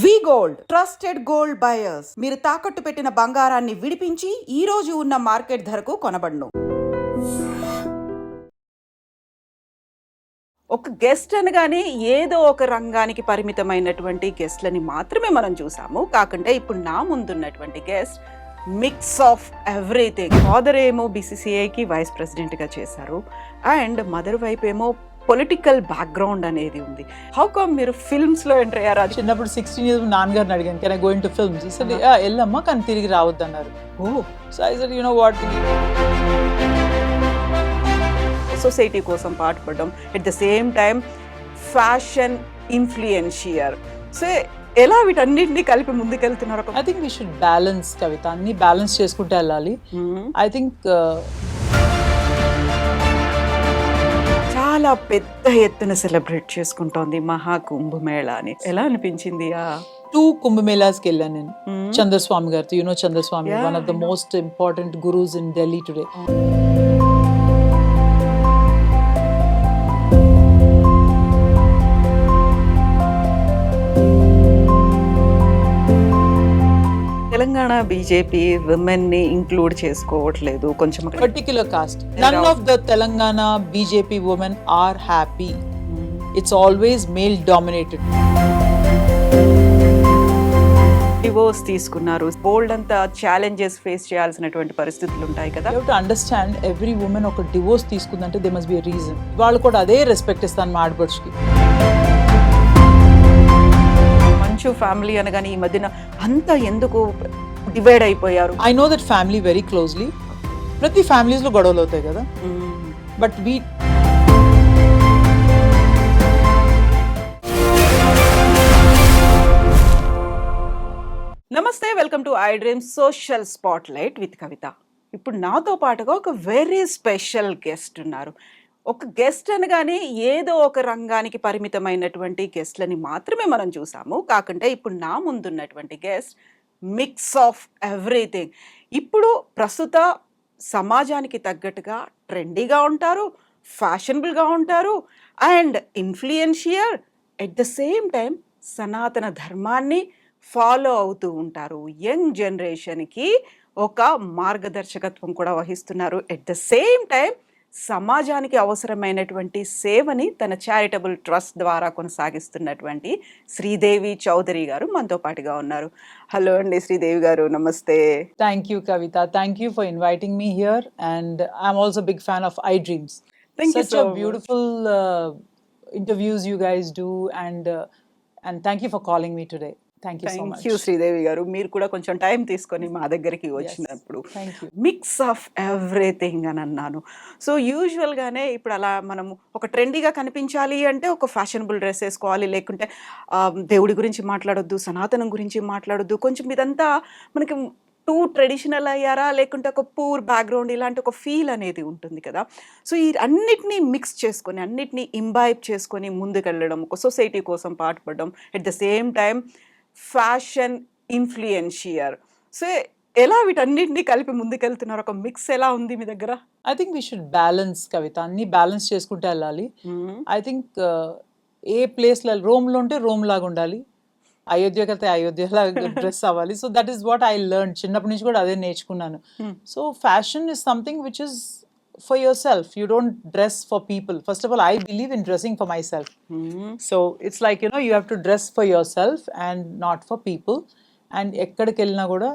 వి gold trusted gold buyers. మీరు తాకట్టు పెట్టిన బంగారాన్ని విడిపించి ఈ రోజు ఉన్న మార్కెట్ ధరకు కొనబడును. ఒక గెస్ట్ అనగానే ఏదో ఒక రంగానికి పరిమితమైనటువంటి గెస్ట్లని మాత్రమే మనం చూసాము. కాకుండా ఇప్పుడు నా ముందున్నటువంటి guest mix of everything. Father ఏమో బీసీసీఐకి వైస్ ప్రెసిడెంట్గా చేశారు అండ్ మదర్ వైపు ఏమో పొలిటికల్ బ్యాక్గ్రౌండ్ అనేది ఉంది. హౌ కమ్ మీరు ఫిల్మ్స్ లో ఎంటర్ అయ్యారు? చిన్నప్పుడు 16 years నాన్నగారిని అడిగాను, can I go into films? He said వెళ్ళమ్మా కానీ తిరిగి రావద్దు అన్నారు. So I said you know what, society కోసం పాటుపడడం, at the same time fashion influencer. So ఎలా వీటన్నిటిని కలిపి ముందుకెళ్తున్నారు? I think we should balance Kavitha, అన్ని బ్యాలెన్స్ చేసుకుంటూ వెళ్ళాలి. ఐ థింక్ చాలా పెద్ద ఎత్తున సెలబ్రేట్ చేసుకుంటోంది మహాకుంభమేళా అని. ఎలా అనిపించింది? 2 కుంభమేళాస్కి వెళ్ళాను నేను చంద్రస్వామి గారితో. You know Chandraswami, one of the most important gurus in Delhi today. Telangana BJP women ని ఇంక్లూడ్ చేసుకోవట్లేదు. కొంచెం particular caste. None of the Telangana BJP women are happy. It's always male dominated. Divorce తీసుకున్నారు, బోల్డ్ అంతా ఛాలెంజెస్ ఫేస్ చేయాల్సినటువంటి పరిస్థితులు ఉంటాయి కదా. You have to understand, every women ఒక డివోర్స్ తీసుకుందంటే they must be a reason. వాళ్ళు కూడా అదే రెస్పెక్ట్ ఇస్తాను మా ఆడపడుచుకి. మంచు ఫ్యామిలీ అనగానే ఈ మధ్యన అంతా ఎందుకు డివైడ్ అయిపోయారు? I know that family very closely. ప్రతి ఫ్యామిలీస్ లో గొడవలు అవుతాయి కదా, బట్ వీ నమస్తే, welcome to I dream social spotlight with Kavitha. ఇప్పుడు నాతో పాటుగా ఒక వెరీ స్పెషల్ గెస్ట్ ఉన్నారు. ఒక గెస్ట్ అనగానే ఏదో ఒక రంగానికి పరిమితమైనటువంటి గెస్ట్లని మాత్రమే మనం చూసాము. కాకుండా ఇప్పుడు నా ముందున్నటువంటి గెస్ట్ మిక్స్ ఆఫ్ ఎవ్రీథింగ్. ఇప్పుడు ప్రస్తుత సమాజానికి తగ్గట్టుగా ట్రెండీగా ఉంటారు, ఫ్యాషనబుల్గా ఉంటారు and influencer. At the same time Sanatana ధర్మాన్ని ఫాలో అవుతూ ఉంటారు. యంగ్ జనరేషన్కి ఒక మార్గదర్శకత్వం కూడా వహిస్తున్నారు. ఎట్ ద సేమ్ టైం సమాజానికి అవసరమైనటువంటి సేవని తన చారిటబుల్ ట్రస్ట్ ద్వారా కొనసాగిస్తున్నటువంటి శ్రీదేవి చౌదరి గారు మనతో పాటుగా ఉన్నారు. హలో అండి శ్రీదేవి గారు, నమస్తే. Thank you Kavitha, thank you for inviting me here and I'm also big fan of I dreams. Such a beautiful interviews you guys do and thank you for calling me today. Thank you so much. Thank you Sridevi గారు, మీరు కూడా కొంచెం time తీసుకొని మా దగ్గరికి వచ్చినప్పుడు. Mix of everything అని అన్నాను. సో యూజువల్గానే ఇప్పుడు అలా మనము ఒక ట్రెండీగా కనిపించాలి అంటే ఒక ఫ్యాషనబుల్ డ్రెస్ వేసుకోవాలి, లేకుంటే దేవుడి గురించి మాట్లాడొద్దు, సనాతనం గురించి మాట్లాడొద్దు. కొంచెం ఇదంతా మనకి టూ ట్రెడిషనల్ అయ్యారా, లేకుంటే ఒక పూర్ బ్యాక్గ్రౌండ్, ఇలాంటి ఒక ఫీల్ అనేది ఉంటుంది కదా. సో ఈ అన్నిటినీ మిక్స్ చేసుకొని, అన్నిటినీ ఇంబైబ్ చేసుకొని ముందుకెళ్ళడం, ఒక సొసైటీ కోసం పాటుపడడం, at the same time fashion influencer. So ఎలా వీటన్నిటిని కలిపి ముందుకెళ్తున్నారు? ఒక మిక్స్ ఎలా ఉంది మీ దగ్గర? I think we should balance Kavitha, అన్ని బ్యాలెన్స్ చేసుకుంటూ వెళ్ళాలి. ఐ థింక్ ఏ ప్లేస్లో రోమ్లో ఉంటే రోమ్ లాగా ఉండాలి, అయోధ్యకి అయితే అయోధ్యలాగా డ్రెస్ అవ్వాలి. So that is what I learn. చిన్నప్పటి నుంచి కూడా అదే నేర్చుకున్నాను. So fashion is something which is for yourself. You don't dress for people. First of all, I believe in dressing for myself. So it's like, you know, you have to dress for yourself and not for people. And ఎక్కడికి వెళ్ళినా కూడా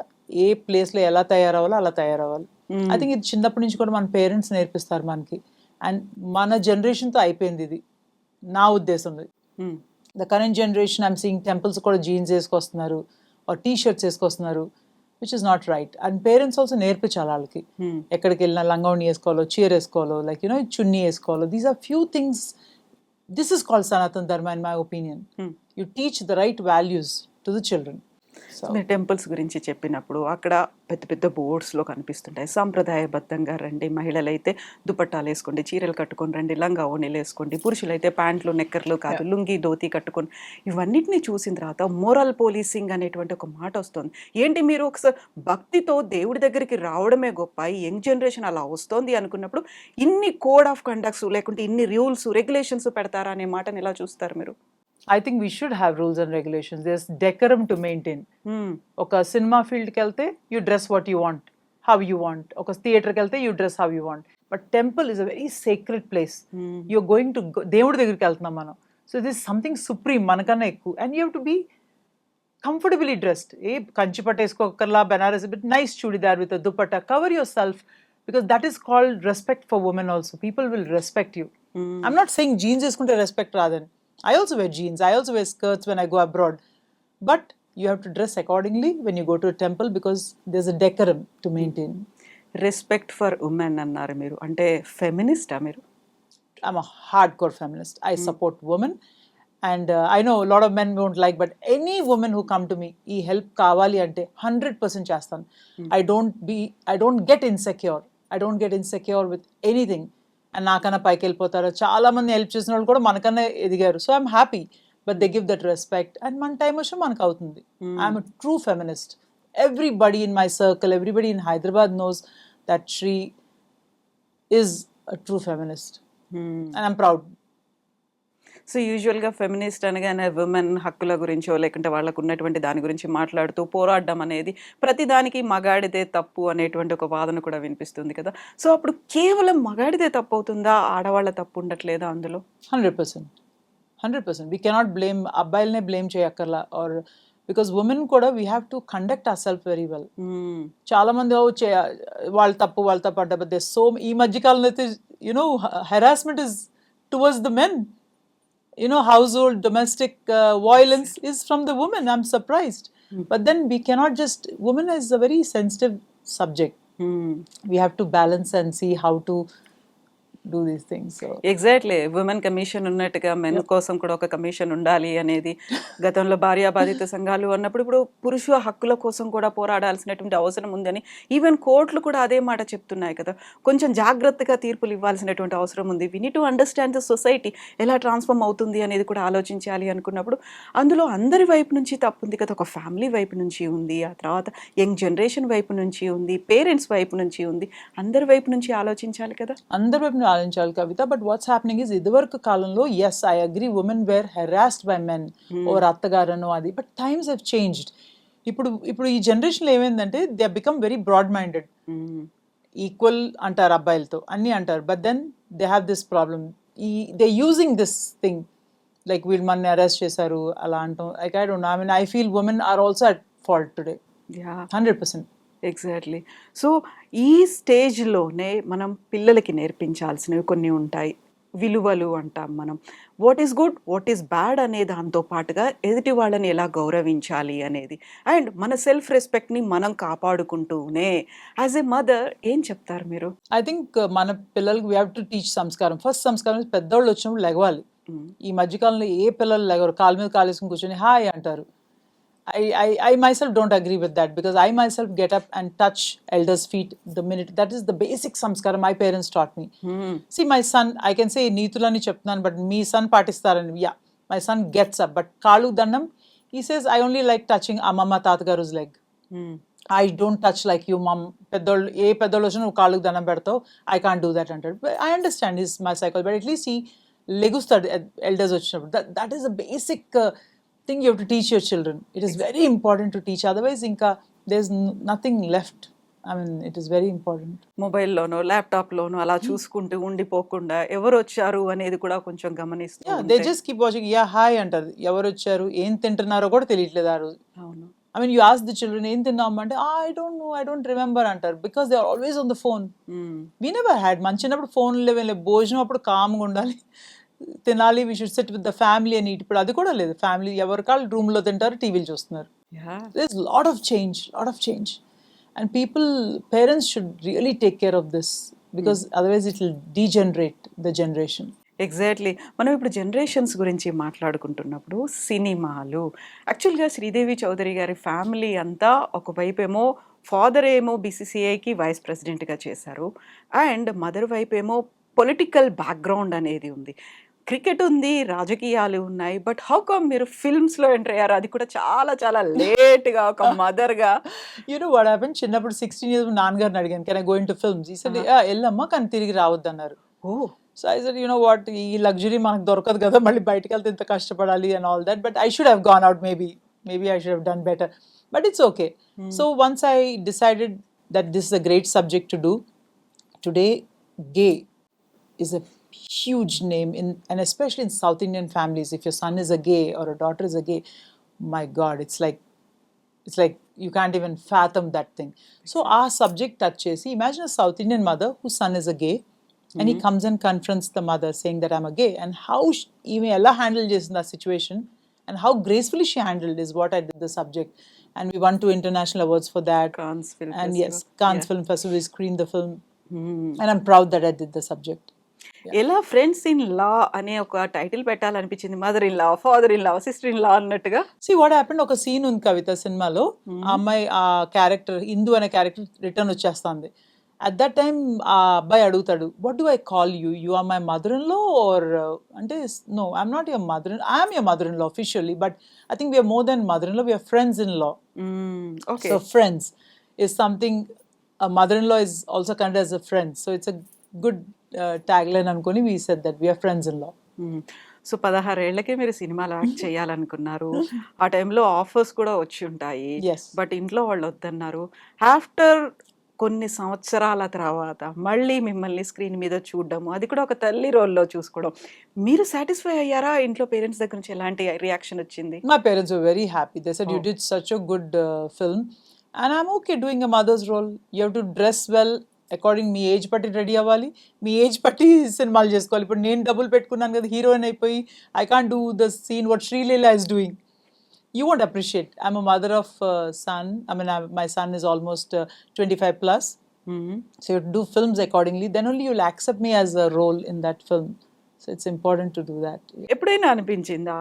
ఏ ప్లేస్లో ఎలా తయారవ్వాలో అలా తయారవ్వాలి. I think ఇది చిన్నప్పటి నుంచి కూడా మన పేరెంట్స్ నేర్పిస్తారు మనకి. అండ్ మన జనరేషన్తో అయిపోయింది ఇది, నా ఉద్దేశం. The current generation I'm seeing temples కూడా జీన్స్ వేసుకొస్తున్నారు, టీ షర్ట్స్ వేసుకొస్తున్నారు, which is not right. And parents also నేర్పించాలి వాళ్ళకి. ఎక్కడికి వెళ్ళినా లంగావణి వేసుకోవాలో, చీర వేసుకోవాలో, లైక్ యూనో చున్నీ వేసుకోవాలో. These are few things. This is called Sanatana Dharma in my opinion. You teach the right values to the children. మీరు టెంపుల్స్ గురించి చెప్పినప్పుడు అక్కడ పెద్ద పెద్ద బోర్డ్స్లో కనిపిస్తుంటాయి, సాంప్రదాయబద్ధంగా రండి, మహిళలైతే దుపట్టాలు వేసుకోండి, చీరలు కట్టుకొని రండి, లంగా ఓణీలు వేసుకోండి, పురుషులైతే ప్యాంట్లు నెక్కర్లు కాదు, లుంగి ధోతి కట్టుకొని. ఇవన్నిటిని చూసిన తర్వాత మోరల్ పోలీసింగ్ అనేటువంటి ఒక మాట వస్తుంది. ఏంటి మీరు ఒకసారి భక్తితో దేవుడి దగ్గరికి రావడమే గొప్ప, ఈ యంగ్ జనరేషన్ అలా వస్తుంది అనుకున్నప్పుడు ఇన్ని కోడ్ ఆఫ్ కండక్ట్స్ లేకుంటే ఇన్ని రూల్స్ రెగ్యులేషన్స్ పెడతారా అనే మాటని ఎలా చూస్తారు మీరు? I think we should have rules and regulations. There's decorum to maintain. ఒక సినిమా ఫీల్డ్కి వెళ్తే you dress what you want, how you want. ఒక థియేటర్కి వెళ్తే you dress how you want. But temple is a very secret place. You are going to దేవుడి దగ్గరికి వెళ్తున్నాం మనం. సో దిస్ సంథింగ్ సుప్రీం, మనకన్నా ఎక్కువ. And you have to be comfortably dressed. ఏ కంచి పట్టు వేసుకోకర్లా, Banaras, but nice churidar with dupatta. Cover yourself, because that is called respect for women also. People will respect you. I'm not saying jeans eskunte respect radan. I also wear jeans. I also wear skirts when I go abroad. But you have to dress accordingly when you go to a temple because there's a decorum to maintain. Respect for women అన్నారు మీరు, అంటే ఫెమినిస్టా మీరు? I'm a hardcore feminist. I support women. And I know a lot of men won't like, but any woman who come to me, ee help kavali ante 100% chestanu. I don't get insecure. I don't get insecure with anything. And naakana paiki vellipotaru. Chaala mandi help chesina vallu kuda manakanna edigaru. So I'm happy. But they give that respect. And man time vachina manaku avutundi. I'm a true feminist. Everybody in my circle, everybody in Hyderabad knows that Shri is a true feminist. And I'm proud. So యూజువల్గా feminist అనగానే women హక్కుల గురించో లేకుంటే వాళ్ళకు ఉన్నటువంటి దాని గురించి మాట్లాడుతూ పోరాడడం అనేది ప్రతిదానికి మగాడిదే తప్పు అనేటువంటి ఒక వాదన కూడా వినిపిస్తుంది కదా. సో అప్పుడు కేవలం మగాడిదే తప్పు అవుతుందా, ఆడవాళ్ళ తప్పు ఉండట్లేదా అందులో? 100%. We cannot blame అబ్బాయిలనే బ్లేమ్ చేయక్కర్లా. ఆర్ బికాస్ ఉమెన్ కూడా we have to conduct our self very well. చాలా మంది వాళ్ళ తప్పు అంటారు. బట్ దే సో ఈ మధ్యకాలంలో అయితే you know harassment is towards the men. Household domestic violence is from the woman. I'm surprised. But then we cannot just, women is a very sensitive subject. We have to balance and see how to do these things. So exactly, women commission ఉన్నట్టుగా men కోసం కూడా ఒక commission ఉండాలి అనేది గతంలో భార్యాబాధిత సంఘాలు అన్నప్పుడు ఇప్పుడు పురుష హక్కుల కోసం కూడా పోరాడాల్సినటువంటి అవసరం ఉందని ఈవెన్ కోర్టులు కూడా అదే మాట చెప్తున్నాయి కదా. కొంచెం జాగ్రత్తగా తీర్పులు ఇవ్వాల్సినటువంటి అవసరం ఉంది. We need to understand the society ఎలా ట్రాన్స్ఫార్మ్ అవుతుంది అనేది కూడా ఆలోచించాలి అనుకున్నప్పుడు అందులో అందరి వైపు నుంచి తప్పు ఉంది కదా. ఒక ఫ్యామిలీ వైపు నుంచి ఉంది, ఆ తర్వాత యంగ్ జనరేషన్ వైపు నుంచి ఉంది, పేరెంట్స్ వైపు నుంచి ఉంది, అందరి వైపు నుంచి ఆలోచించాలి కదా. అందరి వైపు ఆలోచించాలి Kavita. But what's happening is, ఇదివరకు కాలంలో yes I agree women were harassed by men or అత్తగారను అది. But times have changed. ఇప్పుడు ఈ జనరేషన్లో ఏమైందంటే they become very broad minded. Equal అంటారు అబ్బాయిలతో, అన్నీ అంటారు. But then they have this problem. They using this thing like వీళ్ళు మనని అరెస్ట్ చేశారు అలా అంటాం. Like I don't know, I mean I feel women are also at fault today. 100%. Exactly. So ఈ స్టేజ్లోనే మనం పిల్లలకి నేర్పించాల్సినవి కొన్ని ఉంటాయి. విలువలు అంటాం మనం. What is good, what is bad అనే దాంతో పాటుగా ఎదుటి వాళ్ళని ఎలా గౌరవించాలి అనేది, అండ్ మన సెల్ఫ్ రెస్పెక్ట్ని మనం కాపాడుకుంటూనే యాజ్ ఎ మదర్ ఏం చెప్తారు మీరు? ఐ థింక్ మన పిల్లలకి వీ హ్యావ్ టు టీచ్ సంస్కారం. ఫస్ట్ సంస్కారం పెద్దోళ్ళు వచ్చినప్పుడు లెగవాలి. ఈ మధ్యకాలంలో ఏ పిల్లలు లెగరు, కాలు మీద కాలు వేసుకుని కూర్చొని హాయ్ అంటారు. I myself don't agree with that because I myself get up and touch elders' feet the minute. That is the basic samskara my parents taught me. See, my son, I can say neetulani cheptunanu, but me son patistarani. Yeah, my son gets up, but Kalu Dannam, he says, I only like touching Amama Tatagaru's leg. I don't touch like you, mom. Peddolu vachina Kalu Dannam pedtavu. I can't do that antaru. But I understand he's my cycle, but at least he legustadu elders vachinappudu. That is a basic thing you have to teach your children. It is very important to teach. Otherwise, inka there's nothing left. I mean, it is very important. మొబైల్లోనో ల్యాప్టాప్లోనో అలా చూసుకుంటూ ఉండిపోకుండా ఎవరు వచ్చారు అనేది కూడా కొంచెం గమనిస్తూ Yeah, they just keep watching. Yeah, hi అంటారు. ఎవరు వచ్చారు, ఏం తింటున్నారో కూడా తెలియట్లేదు ఆ రోజు. అవును. I mean, you ask the children, ఏం తిన్నాం అంటే I don't know, I don't remember అంటారు. Because they are always on the phone. We never had. మన చిన్నప్పుడు ఫోన్ లేవే, భోజనం అప్పుడు కామ్గా ఉండాలి, తినాలి, we should SIT with the family అని. ఇప్పుడు అది కూడా లేదు. ఫ్యామిలీ ఎవరి కాళ్ళు రూమ్లో తింటారు, టీవీలు చూస్తున్నారు. There is lot of change. And parents should really take care of this because otherwise it will degenerate the generation. Exactly. మనం ఇప్పుడు జనరేషన్స్ గురించి మాట్లాడుకుంటున్నప్పుడు సినిమాలు, యాక్చువల్గా శ్రీదేవి చౌదరి గారి ఫ్యామిలీ అంతా ఒకవైపు ఏమో ఫాదర్ ఏమో బీసీసీఐకి వైస్ ప్రెసిడెంట్గా చేశారు, అండ్ మదర్ వైపు ఏమో పొలిటికల్ బ్యాక్గ్రౌండ్ అనేది ఉంది, క్రికెట్ ఉంది, రాజకీయాలు ఉన్నాయి. బట్ హౌ కమ్ మీరు ఫిల్మ్స్లో ఎంటర్ అయ్యారు, అది కూడా చాలా చాలా లేట్గా ఒక మదర్గా? You know what happened? చిన్నప్పుడు 16 years నాన్నగారిని అడిగాను, can I go into films? ఈ said, వెళ్ళమ్మా కానీ తిరిగి రావద్దన్నారు. So I said, you know what, ఈ luxury మనకు దొరకదు కదా, మళ్ళీ బయటకు వెళ్తే ఇంత కష్టపడాలి and all that. But I should have gone out maybe. Maybe I should have done better. But it's okay. So once I decided that this is a great subject to do, today gay is a huge name in, and especially in South Indian families. If your son is a gay or a daughter is a gay, my God, it's like you can't even fathom that thing. So our subject touches. Imagine a South Indian mother whose son is a gay, and he comes and confronts the mother saying that I'm a gay, and how even Ella handled this in that situation, and how gracefully she handled is what I did the subject, and we won 2 international awards for that. Cannes Film And Festival. yes, Cannes Film Festival, we screened the film, and I'm proud that I did the subject. ఎలా friends in law అనే ఒక title పెట్టాలనిపించింది? Mother in law, father in law, sister in law అన్నట్టుగా. See what happened, ఒక scene ఉంది కవిత సినిమాలో, ఆ అమ్మాయి ఆ క్యారెక్టర్ ఇందు అనే క్యారెక్టర్ రిటర్న్ వచ్చేస్తుంది. అట్ దట్ టైమ్ ఆ అబ్బాయి అడుగుతాడు, what do I call you, you are my mother in law or అంటే, no I'm not your mother, I'm your mother in law officially, but I think we are more than mother in law, we are friends in law. Okay. So friends is something, a mother-in-law is also considered as a friend. So it's a good tagline అనుకొని we said that we are friends in law. So 16 ఏళ్లకే మీరు సినిమాలో act చేయాలనుకున్నారు. ఆ టైంలో offers కూడా వచ్చి ఉంటాయి. Yes. But ఇంట్లో వాళ్ళు వద్దన్నారు. ఆఫ్టర్ కొన్ని సంవత్సరాల తర్వాత మళ్ళీ మిమ్మల్ని స్క్రీన్ మీద చూడడము, అది కూడా ఒక తల్లి రోల్లో చూసుకోవడం, మీరు సాటిస్ఫై అయ్యారా? ఇంట్లో పేరెంట్స్ దగ్గర నుంచి ఎలాంటి రియాక్షన్ వచ్చింది? My parents were very happy. They said, you did such a good film, and I'm okay doing a mother's role. You have to dress well according me age పట్టి ready అవ్వాలి, మీ age పట్టి సినిమాలు చేసుకోవాలి. ఇప్పుడు నేను డబ్బులు పెట్టుకున్నాను కదా, హీరోయిన్ అయిపోయి I can't do the scene what Sreeleela is doing. You won't appreciate. I'm a mother of son. I mean, my son is almost 25 plus. So you have to do films accordingly. Then only you'll accept me as a role in that film. So it's important to do that. ఎప్పుడైనా అనిపించిందా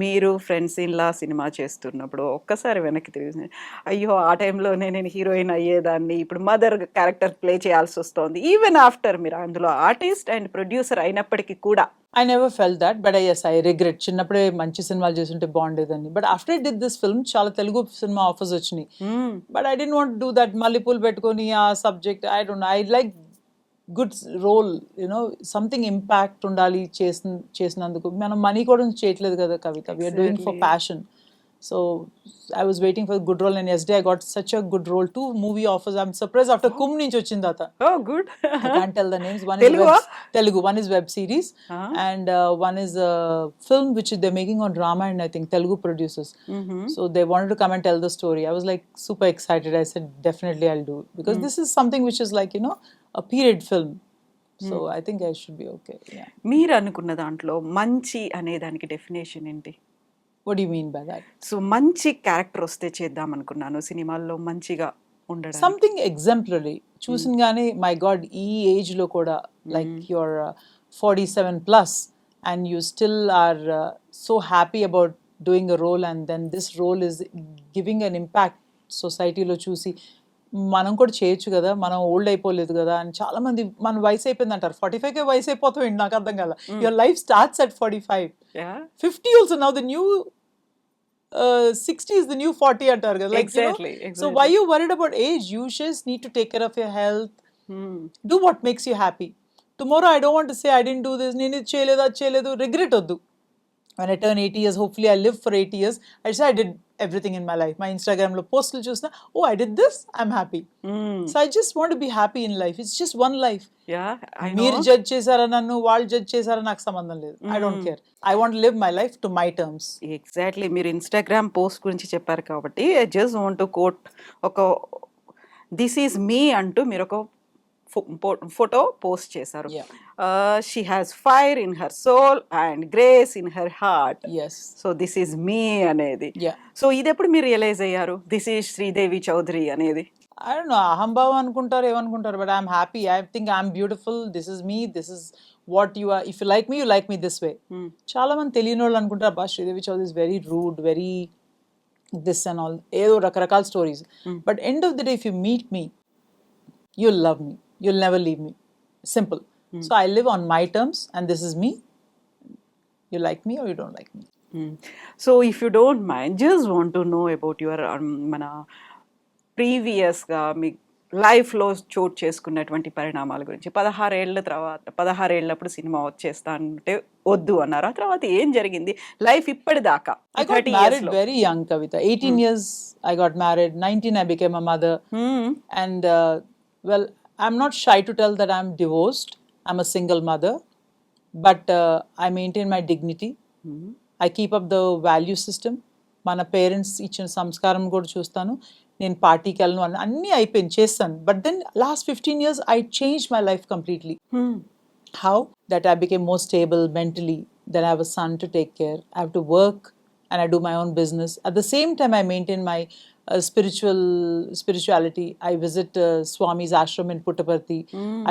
మీరు friends in-law cinema చేస్తున్నప్పుడు ఒక్కసారి వెనక్కి తిరిగి, అయ్యో ఆ టైంలోనే నేను హీరోయిన్ అయ్యేదాన్ని, ఇప్పుడు మదర్ క్యారెక్టర్ ప్లే చేయాల్సి వస్తుంది, ఈవెన్ ఆఫ్టర్ మీరు అందులో ఆర్టిస్ట్ అండ్ ప్రొడ్యూసర్ అయినప్పటికీ కూడా? I never felt that, but yes, I regret. చిన్నప్పుడే మంచి సినిమాలు చేస్తుంటే బాగుండేదని. But after I did this film చాలా తెలుగు సినిమా ఆఫర్స్ వచ్చినాయి. But I don't want do that మల్లెపూలు పెట్టుకొని ఆ subject. I don't, I like good role, you know, something impact ఉండాలి చేసినందుకు. మనం మనీ కూడా చేయట్లేదు కదా Kavita, we are doing for passion. So I was waiting for a good role, and yesterday I got such a good role. 2 movie offers. I'm surprised after Kumbh నుంచి వచ్చింది అత. Oh, good. I can't tell the names. One Telugu? is Telugu. One is web series, and one is a film which they're making on Drama, and I think Telugu producers. So they wanted to come and tell the story. I was like super excited. I said definitely I'll do it, because this is something which is like, you know, a period film. So I think I should be okay. Yeah. మీరు అనుకున్న దాంట్లో మంచి అనే దానికి definition ఏంటి? What do you mean by that? So మంచి character వస్తే చేద్దాం అనుకున్నాను సినిమాల్లో, మంచిగా ఉండడం. సంథింగ్ ఎగ్జాంపులరీ చూసినగానే, మై గాడ్, ఈ ఏజ్ లో కూడా like your 47 plus and you still are so happy about doing a role, and then this role is giving an impact సొసైటీలో చూసి మనం కూడా చేయొచ్చు కదా, మనం ఓల్డ్ అయిపోలేదు కదా అని చాలా మంది, మన వయసు అయిపోయింది అంటారు. 45కే వయసు అయిపోతాం, నాకు అర్థం కదా. Your life starts at 45. 50 also now, the new 60 is the new 40 అంటారు కదా. Like, exactly, you know, exactly. So why you worried about age? You just need to take care of your health. Do what makes you happy. Tomorrow I don't want to say I didn't do this, నేను ఇది చేయలేదు, అది చేయలేదు, regret వద్దు. When I turn 80 years, hopefully I live for 80 years, I say I did everything in my life. My Instagram lo postlu chusna, oh, I did this, I'm happy. So I just want to be happy in life. It's just one life. Yeah, I know. మీరు judge చేశారా నన్ను, వాళ్ళు judge చేశారా, నాకు సంబంధం లేదు. I don't care. I want to live my life to my terms. Exactly. మీరు Instagram post గురించి చెప్పారు కాబట్టి I just want to quote ఒక దిస్ ఈజ్ మీ అంటూ మీరు ఒక ఫోటో పోస్ట్ చేశారు. She has fire in her soul and grace in her heart. Yes. So this is me అనేది. Yeah. సో ఇది ఎప్పుడు మీరు రియలైజ్ అయ్యారు దిస్ ఈజ్ శ్రీదేవి చౌదరి అనేది? I don't know, అహంభావం అనుకుంటారు, ఏమనుకుంటారు, but I'm happy. I think I'm beautiful. This is me. This is what you are. If you like me, you like me this way. చాలా మంది తెలియని వాళ్ళు అనుకుంటారు, బా Sridevi Chowdary is very rude, very this and all, ఏదో రకరకాల stories. But end of the day, if you meet me, you'll love me. You'll never leave me. Simple. So I live on my terms, and this is me. You like me or you don't like me. So if you don't mind, just want to know about your మన ప్రీవియస్గా మీ లైఫ్లో చోటు చేసుకున్నటువంటి పరిణామాల గురించి 16 ఏళ్ల తర్వాత 16 ఏళ్ళప్పుడు cinema వచ్చేస్తా అంటే వద్దు అన్నారు. ఆ తర్వాత ఏం జరిగింది లైఫ్ ఇప్పటిదాకా I got 30 married yearsలో? very young, Kavita. 18 years I got married. 19 I became a mother. And well, I'm not shy to tell that I'm divorced. I'm a single mother. But I maintain my dignity. I keep up the value system. మన parents ఇచ్చిన సంస్కారం కూడా చూస్తాను. నేను పార్టీకి వెళ్ళను అన్నీ అయిపోయింది చేస్తాను. But then last 15 years I changed my life completely. How? That I became more stable mentally. Then I have a son to take care. I have to work and I do my own business. At the same time, I maintain my spirituality. I visit Swami's ashram in Puttaparthi.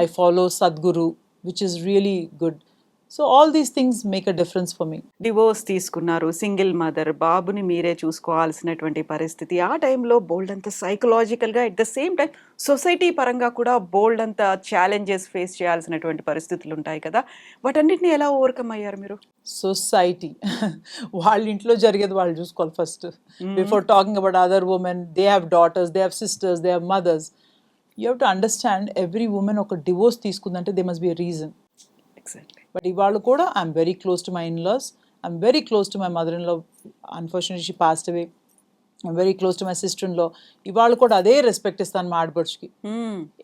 I follow Sadhguru, which is really good. So all these things make a difference for me. Divorce తీసుకున్నారు, single mother, బాబుని మీరే చూసుకోవాల్సినటువంటి పరిస్థితి. ఆ టైంలో బోల్డ్ అంత సైకలాజికల్గా at the same time society పరంగా కూడా బోల్డ్ అంత ఛాలెంజెస్ ఫేస్ చేయాల్సినటువంటి పరిస్థితులు ఉంటాయి కదా, వాటన్నిటిని ఎలా ఓవర్కమ్ అయ్యారు మీరు? సొసైటీ వాళ్ళ ఇంట్లో జరిగేది వాళ్ళు చూసుకోవాలి first before talking about other women. They have daughters, they have sisters, they have mothers. You have to understand every women ఒక డివోర్స్ తీసుకుందంటే they must be a reason. Exactly. But ఇవాళ కూడా I'm very close to my in laws. I'm very close to my mother in law. Unfortunately she passed away. I'm very close to my sister in law. ఇవాళ కూడా అదే respect ఇస్తాను మా ఆడపడుచుకి.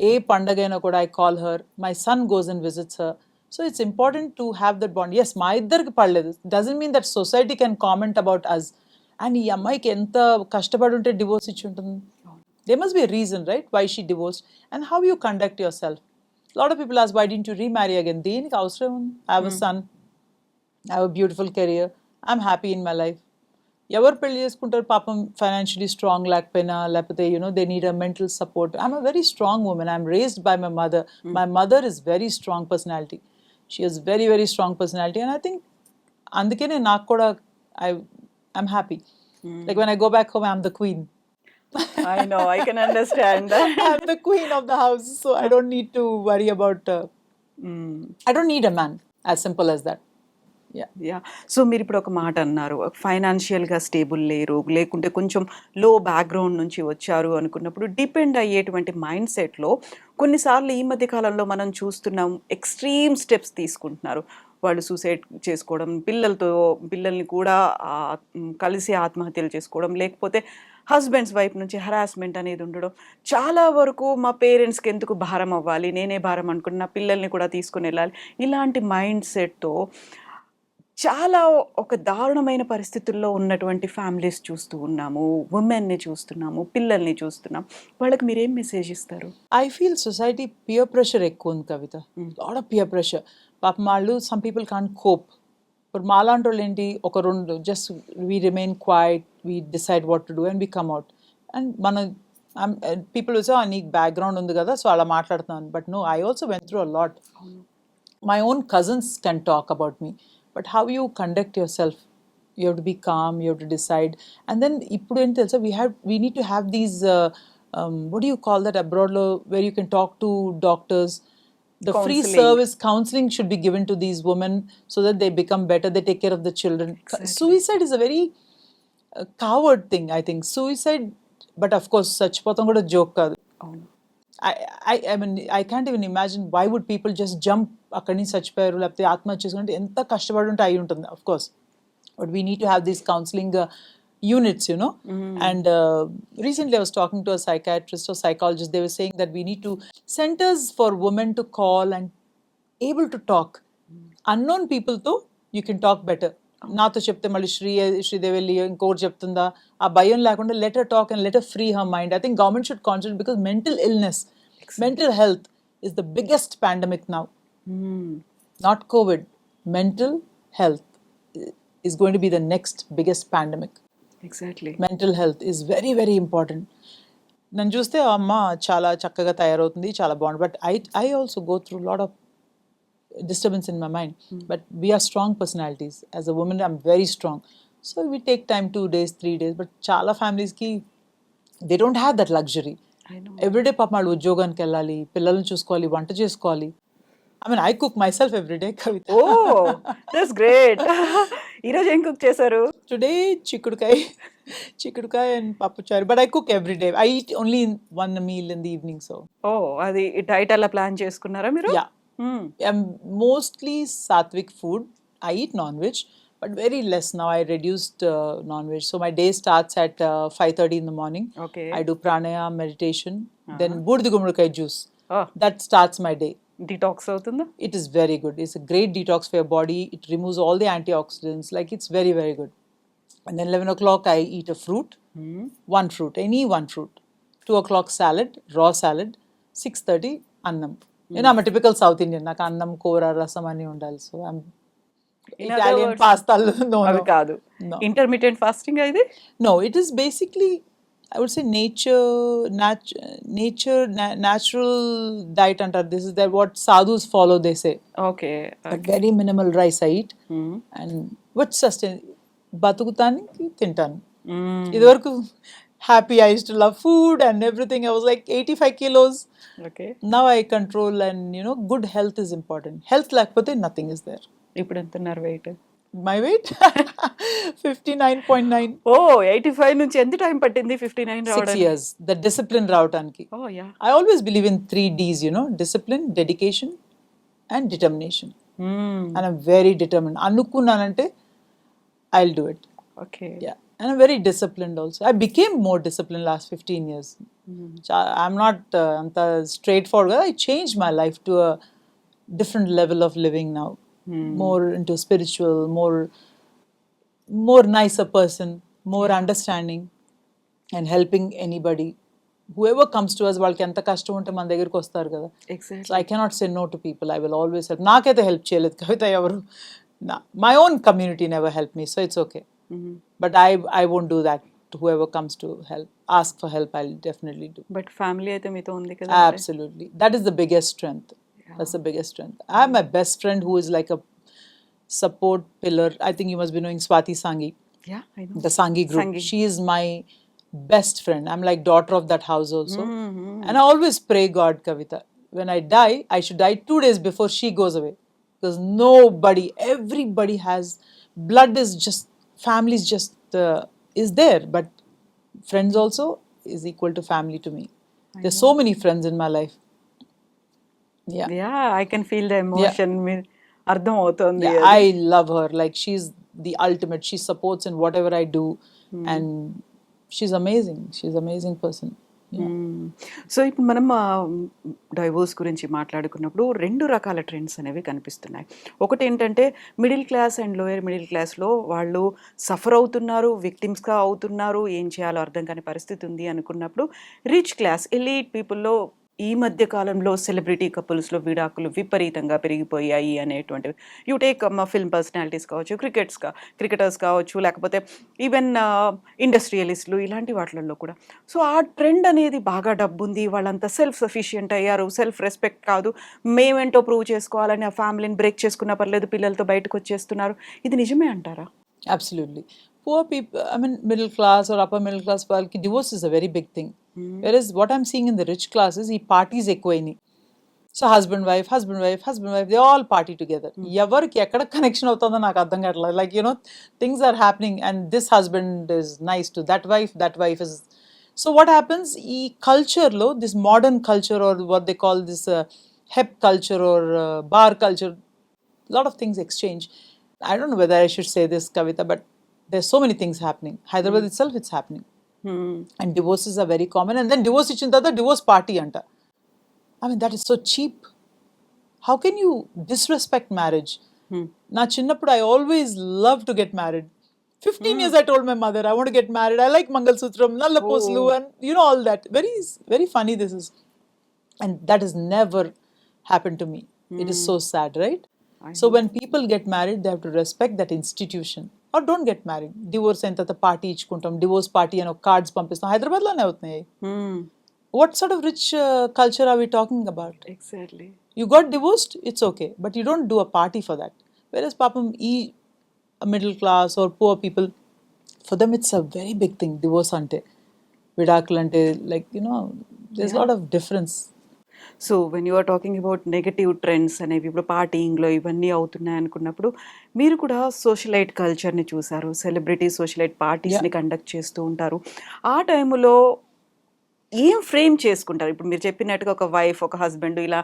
ఏ పండగైనా కూడా I call her. My son goes and visits her. So it's important to have that bond. Yes, మా ఇద్దరికి పడలేదు. Doesn't mean that society can comment about us. And ఈ అమ్మాయికి ఎంత కష్టపడి ఉంటే డివోర్స్ ఇచ్చి ఉంటుంది. They must be a reason, right, why she divorced and how you conduct yourself. Lot of people ask why didn't you remarry again. దేనికి అవసరం ఉంది? I have a son, I have a beautiful career, I'm happy in my life. ఎవరు పెళ్లి చేసుకుంటారు పాపం financially strong లేకపోయినా, లేకపోతే they need a mental support. I'm a very strong women. I'm raised by my mother. My mother is very strong personality. She has very very strong personality. And I think అందుకనే నాకు కూడా I'm happy. Like when I go back home I'm the queen. I know, I can understand that. I'm the queen of the house, so I don't need to worry about. I don't need a man. As simple as that. Yeah. So మీరు ఇప్పుడు ఒక మాట అన్నారు, ఫైనాన్షియల్గా stable లేరు, లేకుంటే కొంచెం లో బ్యాక్గ్రౌండ్ నుంచి వచ్చారు అనుకున్నప్పుడు డిపెండ్ అయ్యేటువంటి మైండ్ సెట్లో కొన్నిసార్లు ఈ మధ్య కాలంలో మనం చూస్తున్నాం ఎక్స్ట్రీమ్ స్టెప్స్ తీసుకుంటున్నారు. వాళ్ళు సూసైడ్ చేసుకోవడం, పిల్లల్ని కూడా కలిసి ఆత్మహత్యలు చేసుకోవడం, లేకపోతే హస్బెండ్స్ వైపు నుంచి హరాస్మెంట్ అనేది ఉండడం. చాలా వరకు మా పేరెంట్స్కి ఎందుకు భారం అవ్వాలి, నేనే భారం అనుకున్న పిల్లల్ని కూడా తీసుకుని వెళ్ళాలి, ఇలాంటి మైండ్ సెట్తో చాలా ఒక దారుణమైన పరిస్థితుల్లో ఉన్నటువంటి ఫ్యామిలీస్ చూస్తూ ఉన్నాము, ఉమెన్ని చూస్తున్నాము, పిల్లల్ని చూస్తున్నాం. వాళ్ళకి మీరేం మెసేజ్ ఇస్తారు? I feel society peer pressure ఎక్కువ ఉంది కవిత. Lot of peer pressure. పాపం వాళ్ళు some people can't cope. ఇప్పుడు మాలాంటి వాళ్ళు ఏంటి, ఒక రెండు just we remain quiet, we decide what to do and we come out. And మన పీపుల్ వచ్చి నీకు బ్యాక్గ్రౌండ్ ఉంది కదా సో అలా మాట్లాడుతున్నాను. But no, I also went through a lot. My own cousins can talk about me, but how you conduct yourself, you have to be calm, you have to decide. And then ఇప్పుడు ఏంటి తెలుసా, we need to have these what do you call that abroad lo, where you can talk to doctors. The free service counseling should be given to these women so that they become better, they take care of the children. Exactly. Suicide is a very coward thing, I think. Suicide, but of course చచ్చిపోతాం కూడా joke కాదు. I mean, I can't even imagine why would people just jump అక్కడి నుంచి చచ్చిపోయారు లేకపోతే ఆత్మహత్య చేసుకుంటే ఎంత కష్టపడి ఉంటే అయి ఉంటుంది, of course. But we need to have these counseling units, you know. And recently I was talking to a psychiatrist or psychologist. They were saying that we need to centers for women to call and able to talk. Unknown people తో you can talk better. నాతో చెప్తే మళ్ళీ శ్రీదేవి వెళ్ళి ఇంకోటి చెప్తుందా, ఆ భయం లేకుండా let her talk and let her free her mind. I think government should concentrate because mental illness, mental health is the biggest pandemic now. Not COVID. Mental health is going to be the next biggest pandemic. Exactly. Mental health is very very important. నన్ను చూస్తే అమ్మ చాలా చక్కగా తయారవుతుంది, చాలా బాగుంది. But I also go through lot of disturbance in my mind. But we are strong personalities. As a woman, I'm very strong. So we take time, 2 days, 3 days. But చాలా families ki they don't have that luxury. I know. Every day పాపం వాళ్ళు ఉద్యోగానికి వెళ్ళాలి, పిల్లల్ని చూసుకోవాలి, వంట చేసుకోవాలి. I mean, I cook myself every day, Kavita. Oh, that's great. ఈరోజు ఏం కుక్ చేశారు? Today, chikkudukai. Chikudukai and papucharu. But I cook every day. I eat only one meal in the evening. So ఓ అది diet అలా plan చేసుకున్నారా మీరు? yeah, I'm mostly sattvic food. I eat non-veg, but very less now. I reduced non-veg. So my day starts at 5:30 in the morning. Okay. I do pranayama, meditation, then Burdi Gumrukai juice. Oh. That starts my day. Detox అవుతుందా? It is very good. It's a great detox for your body. It removes all the antioxidants. Like it's very, very good. And then 11 o'clock, I eat a fruit, one fruit, any one fruit. 2 o'clock salad, raw salad. 6:30 annam. You know, I'm a typical South Indian. Like annam, kora, rasam ani undali. So I'm In other Italian words, pasta. No, అవి no. కాదు. No. Intermediate fasting ఇది? No, it is basically, I would say natural diet antar. This is that what sadhus follow, they say. Okay. But very minimal rice I eat. And what sustain బతుకుతానికి తింటాను. ఇదివరకు happy, I used to love food and everything. I was like 85 kilos. Okay. Now I control, and good health is important. Health లేకపోతే nothing is there. ఇప్పుడు ఎంత ఉన్నారు wait? My weight 59.9. ఓ 85 నుంచి ఎంత time పట్టింది 59 6 రావడానికి? years. The discipline రావడానికి. ఓ yeah. I always believe in 3 D's, discipline, dedication, and determination. And I'm very determined. అనుకున్నానంటే I'll do it. Okay. Yeah. And I'm very disciplined also. I became more disciplined last 15 years. I'm not anta straightforward. I changed my life to a different level of living now. More into spiritual, more nicer person, more understanding, and helping anybody. Whoever comes to us, వాళ్ళకి ఎంత కష్టం ఉంటే మన దగ్గరికి వస్తారు కదా. Exactly. So I cannot say no to people. I will always help. నాకైతే help చేయలేదు కవిత ఎవరు. My own community never helped me, so it's okay. But I won't do that to whoever comes to help. Ask for help, I'll definitely do. But family అయితే మీతో ఉంది కదా? Absolutely. That is the biggest strength. That's the biggest strength. I have my best friend who is like a support pillar. I think you must be knowing Swati Sanghi, yeah I know. the Sanghi group. Sanghi. She is my best friend. I'm like daughter of that house also. And I always pray God, Kavita, when I die, I should die 2 days before she goes away. Because everybody has, blood is just, family is just, is there. But friends also is equal to family to me. There's so many friends in my life. Yeah. Yeah I can feel the emotion. అర్థం అవుతుంది. Yeah, I love her. Like she's the ultimate. She supports in whatever I do, and she's amazing. She's an amazing person. So ఇప్పుడు మనం divorce గురించి మాట్లాడుకున్నప్పుడు 2 రకాల trends అనేవి కనిపిస్తున్నాయి. ఒకటి ఏంటంటే middle class and lower middle క్లాస్లో వాళ్ళు సఫర్ అవుతున్నారు, విక్టిమ్స్గా అవుతున్నారు, ఏం చేయాలో అర్థం కాని పరిస్థితి ఉంది అనుకున్నప్పుడు రిచ్ క్లాస్ ఎలీట్ పీపుల్లో ఈ మధ్య కాలంలో సెలబ్రిటీ కపుల్స్లో విడాకులు విపరీతంగా పెరిగిపోయాయి అనేటువంటివి. యూ టేక్ ఫిల్మ్ పర్సనాలిటీస్ కావచ్చు, క్రికెటర్స్ కావచ్చు, లేకపోతే ఈవెన్ ఇండస్ట్రియలిస్టులు, ఇలాంటి వాటిల్లో కూడా. సో ఆ ట్రెండ్ అనేది బాగా డబ్బు ఉంది, వాళ్ళంతా సెల్ఫ్ సఫిషియంట్ అయ్యారు, సెల్ఫ్ రెస్పెక్ట్ కాదు, మేమేంటో ప్రూవ్ చేసుకోవాలని ఆ ఫ్యామిలీని బ్రేక్ చేసుకున్నా పర్లేదు, పిల్లలతో బయటకు వచ్చేస్తున్నారు. ఇది నిజమే అంటారా? Absolutely. Poor people, I mean, middle class or upper middle class, divorce is a very big thing. Whereas what I'm seeing in the rich classes, ఈ parties ఎక్కువైనాయి. So husband wife, they all party together. ఎవరికి ఎక్కడ connection అవుతుందో నాకు అర్థం కావట్లేదు. Like, things are happening and this husband is nice to that wife is. So what happens, ఈ cultureలో, this modern culture or what they call this hep culture or bar culture, a lot of things exchange. I don't know whether I should say this, Kavita, but there's so many things happening. Hyderabad itself, it's happening. And divorces are very common. And then divorce ichin tarvata divorce party anta. I mean, that is so cheap. How can you disrespect marriage? Na chinnappudu I always loved to get married. 15 years I told my mother, I want to get married. I like Mangalsutram, Nalla Poslu, and all that. Very, very funny this is. And that has never happened to me. It is so sad, right? So when people get married, they have to respect that institution. Or don't get married. Divorce అయిన తర్వాత party ఇచ్చుకుంటాం, divorce party అని ఒక cards పంపిస్తాం. హైదరాబాద్లోనే అవుతున్నాయి. What sort of rich culture are we talking about? Exactly. You got divorced, it's okay, but you don't do a party for that. Whereas papam middle class or poor people, for them it's a very big thing. Divorce ante, vidakul ante, like, there's a lot of difference. So when you are talking about negative trends అనేవి ఇప్పుడు పార్టీయింగ్లో ఇవన్నీ అవుతున్నాయి అనుకున్నప్పుడు మీరు కూడా socialite కల్చర్ని చూసారు, celebrity socialite పార్టీస్ని conduct చేస్తూ ఉంటారు. ఆ టైంలో ఏం ఫ్రేమ్ చేసుకుంటారు? ఇప్పుడు మీరు చెప్పినట్టుగా ఒక వైఫ్ ఒక హస్బెండ్ ఇలా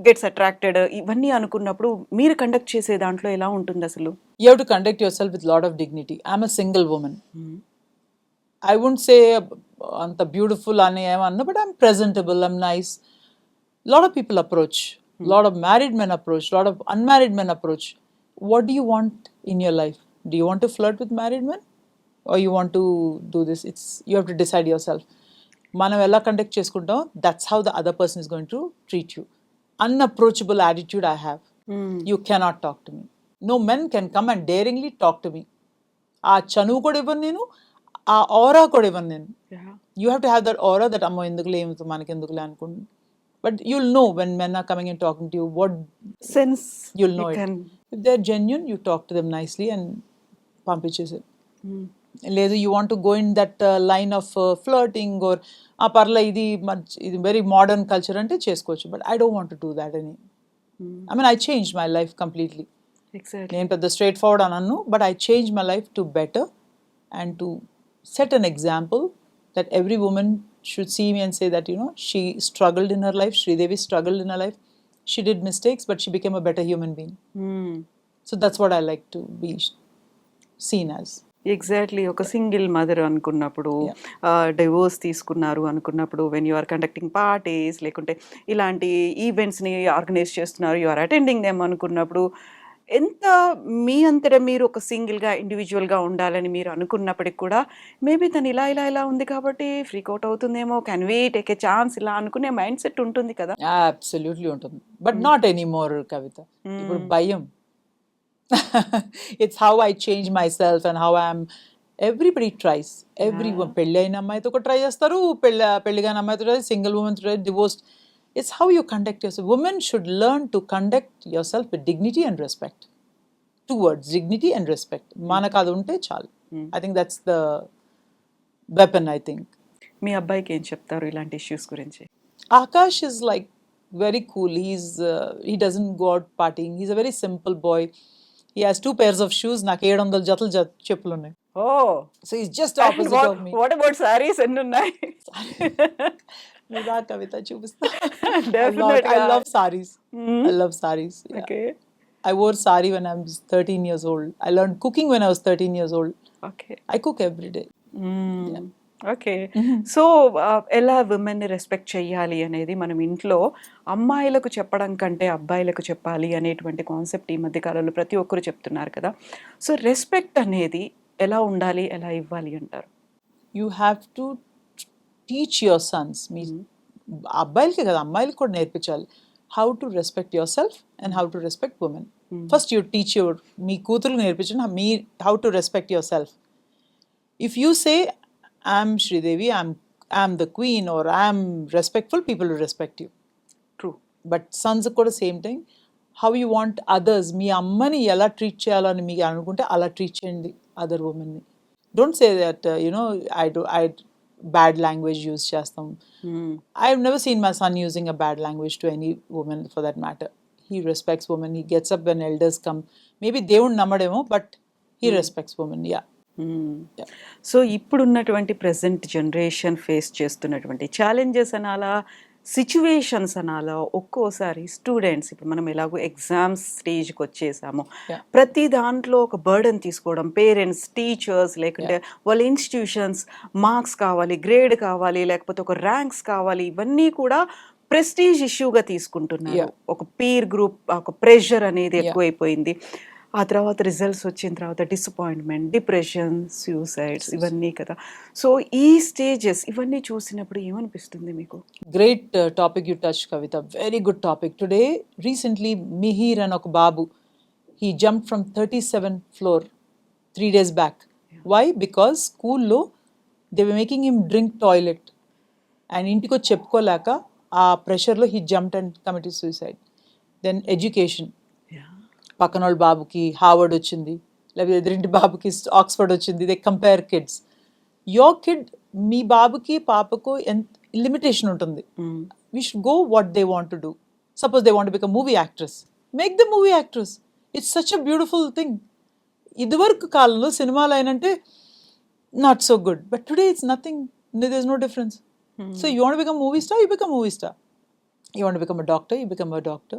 గెట్స్ అట్రాక్టెడ్ ఇవన్నీ అనుకున్నప్పుడు మీరు కండక్ట్ చేసే దాంట్లో ఎలా ఉంటుంది అసలు? You have to conduct yourself with lot of dignity. I'm a single woman. I wouldn't say anta beautiful ane emanna, but I'm presentable, I'm nice. Lot of people approach, lot of married men approach, lot of unmarried men approach. What do you want in your life? Do you want to flirt with married men or you want to do this? It's you have to decide yourself. మనం ఎలా conduct చేసుకుంటాం, that's how the other person is going to treat you. Unapproachable attitude I have. You cannot talk to me. No men can come and daringly talk to me. ఆ చనువు కూడా ఇవ్వను నేను, ఆ ఆరా కూడా ఇవ్వను నేను. You have to have that aura that అమ్మో ఎందుకులే ఏమి మనకి ఎందుకులే అనుకుంటున్నాను. But you'll know when men are coming and talking to you, what sense you'll know it. If they're genuine, you talk to them nicely and పంపించేసి. లేదు you want to go in that line of flirting or ఆ పర్లే ఇది very modern culture అంటే చేసుకోవచ్చు. But I don't want to do that any. I mean I change my life completely. నేను పెద్ద straight forward అనను, but I change my life to better and to set an example that every woman should see me and say that, you know, she struggled in her life, Sridevi struggled in her life, she did mistakes, but she became a better human being. So that's what I like to be seen as. Exactly. ఒక single mother అనుకున్నప్పుడు, divorce తీసుకున్నారు అనుకున్నప్పుడు, when you are conducting parties లేకుంటే ఇలాంటి ఈవెంట్స్ని organise చేస్తున్నారు, you are attending them అనుకున్నప్పుడు ఎంత మీ అంతటా మీరు ఒక సింగిల్గా ఇండివిజువల్గా ఉండాలని మీరు అనుకున్నప్పటికి కూడా మేబీ తను ఇలా ఇలా ఇలా ఉంది కాబట్టి ఫ్రీకౌట్ అవుతుందేమో, can we take a chance ఇలా అనుకునే మైండ్ సెట్ ఉంటుంది కదా. అబ్సల్యూట్లీ ఉంటుంది, బట్ నాట్ ఎనీమోర్ కవిత. ఇప్పుడు భయం. It's how I change myself and how I'm. Everybody tries. Everyone. పెళ్ళి అయిన అమ్మాయితో కూడా ట్రై చేస్తారు, పెళ్ళి కాని అమ్మాయితో try, single women try, divorced. It's how you conduct yourself. Women should learn to conduct yourself with dignity and respect. 2 words, dignity and respect. మనకు అది ఉంటే చాలు. I think that's the weapon, I think. మీ అబ్బాయికి ఏం చెప్తారు ఇలాంటి issues గురించి? Akash is like very cool. He doesn't go out partying. He's a very simple boy. He has 2 pairs of shoes. నాకు 700 జతలు చెప్పులు ఉన్నాయి. Oh, so he's just opposite of me. What about sarees ఎన్ని ఉన్నాయి? Nida Kavita చూపిస్తా. Definitely. I love sarees. I love sarees. Yeah. Okay. I wore sari when I was 13 years old. I learned cooking when I was 13 years old. Okay. I cook every day. Yeah. Okay. So ఎలా విమెన్ని respect చెయ్యాలి అనేది మనం ఇంట్లో అమ్మాయిలకు చెప్పడం కంటే అబ్బాయిలకు చెప్పాలి అనేటువంటి కాన్సెప్ట్ ఈ మధ్య కాలంలో ప్రతి ఒక్కరు చెప్తున్నారు కదా. సో రెస్పెక్ట్ అనేది ఎలా ఉండాలి, ఎలా ఇవ్వాలి అంటారు? You have to teach your sons. మీ అబ్బాయిలకే కదా అమ్మాయిలకు కూడా నేర్పించాలి. How to respect yourself and how to respect women. First you teach మీ కూతురు నేర్పించండి how to respect yourself. If you say I'm Sridevi, I'm the queen or I'm respectful, people will respect you. True. But sons కూడా same thing. How you want others, మీ అమ్మని ఎలా treat చేయాలని మీకు అనుకుంటే అలా ట్రీట్ చేయండి other ఉమెన్ని. Don't say that I bad language use చేస్తాం. I have never seen my son using a bad language to any woman for that matter. He respects women. He gets up when elders come. Maybe దేవుడు నమ్మడేమో, but he respects women. Yeah. So ఇప్పుడున్నటువంటి present generation face చేస్తున్నటువంటి challenges అనాలా, situations అనాలా, ఒక్కోసారి students ఇప్పుడు మనం ఎలాగో exams స్టేజ్కి వచ్చేసాము, ప్రతి దాంట్లో ఒక బర్డెన్ తీసుకోవడం, పేరెంట్స్, టీచర్స్, లేకుంటే వాళ్ళ ఇన్స్టిట్యూషన్స్, మార్క్స్ కావాలి, గ్రేడ్ కావాలి, లేకపోతే ఒక ర్యాంక్స్ కావాలి, ఇవన్నీ కూడా ప్రెస్టీజ్ ఇష్యూగా తీసుకుంటున్నారు. ఒక పీర్ గ్రూప్, ఒక ప్రెషర్ అనేది ఎక్కువైపోయింది. ఆ తర్వాత రిజల్ట్స్ వచ్చిన తర్వాత డిసప్పాయింట్మెంట్, డిప్రెషన్, సూసైడ్స్ ఇవన్నీ కదా. సో ఈ స్టేజెస్ ఇవన్నీ చూసినప్పుడు ఏమనిపిస్తుంది మీకు? Great topic you touch Kavita, very good topic. Today recently Mihir అని ఒక బాబు, he jump from 37th floor 3 days back. Why? Because స్కూల్లో they were making him drink toilet and ఇంటికి వచ్చి చెప్పుకోలేక ఆ ప్రెషర్లో he jumped and committed suicide. Then education, పక్కన వాళ్ళ బాబుకి హార్వర్డ్ వచ్చింది, లేకపోతే ఎదురింటి బాబుకి ఆక్స్ఫర్డ్ వచ్చింది. They compare kids. Your kid, మీ బాబుకి పాపకు ఎంత లిమిటేషన్ ఉంటుంది. we should go what they want to do. Suppose they want to become movie actress, make them movie actress. It's such a beautiful thing. ఇదివరకు కాలంలో సినిమాలు అయినంటే not so good, but today it's nothing. There's no difference. So you want to become movie star, you become movie star. You want to become a doctor, you become a doctor.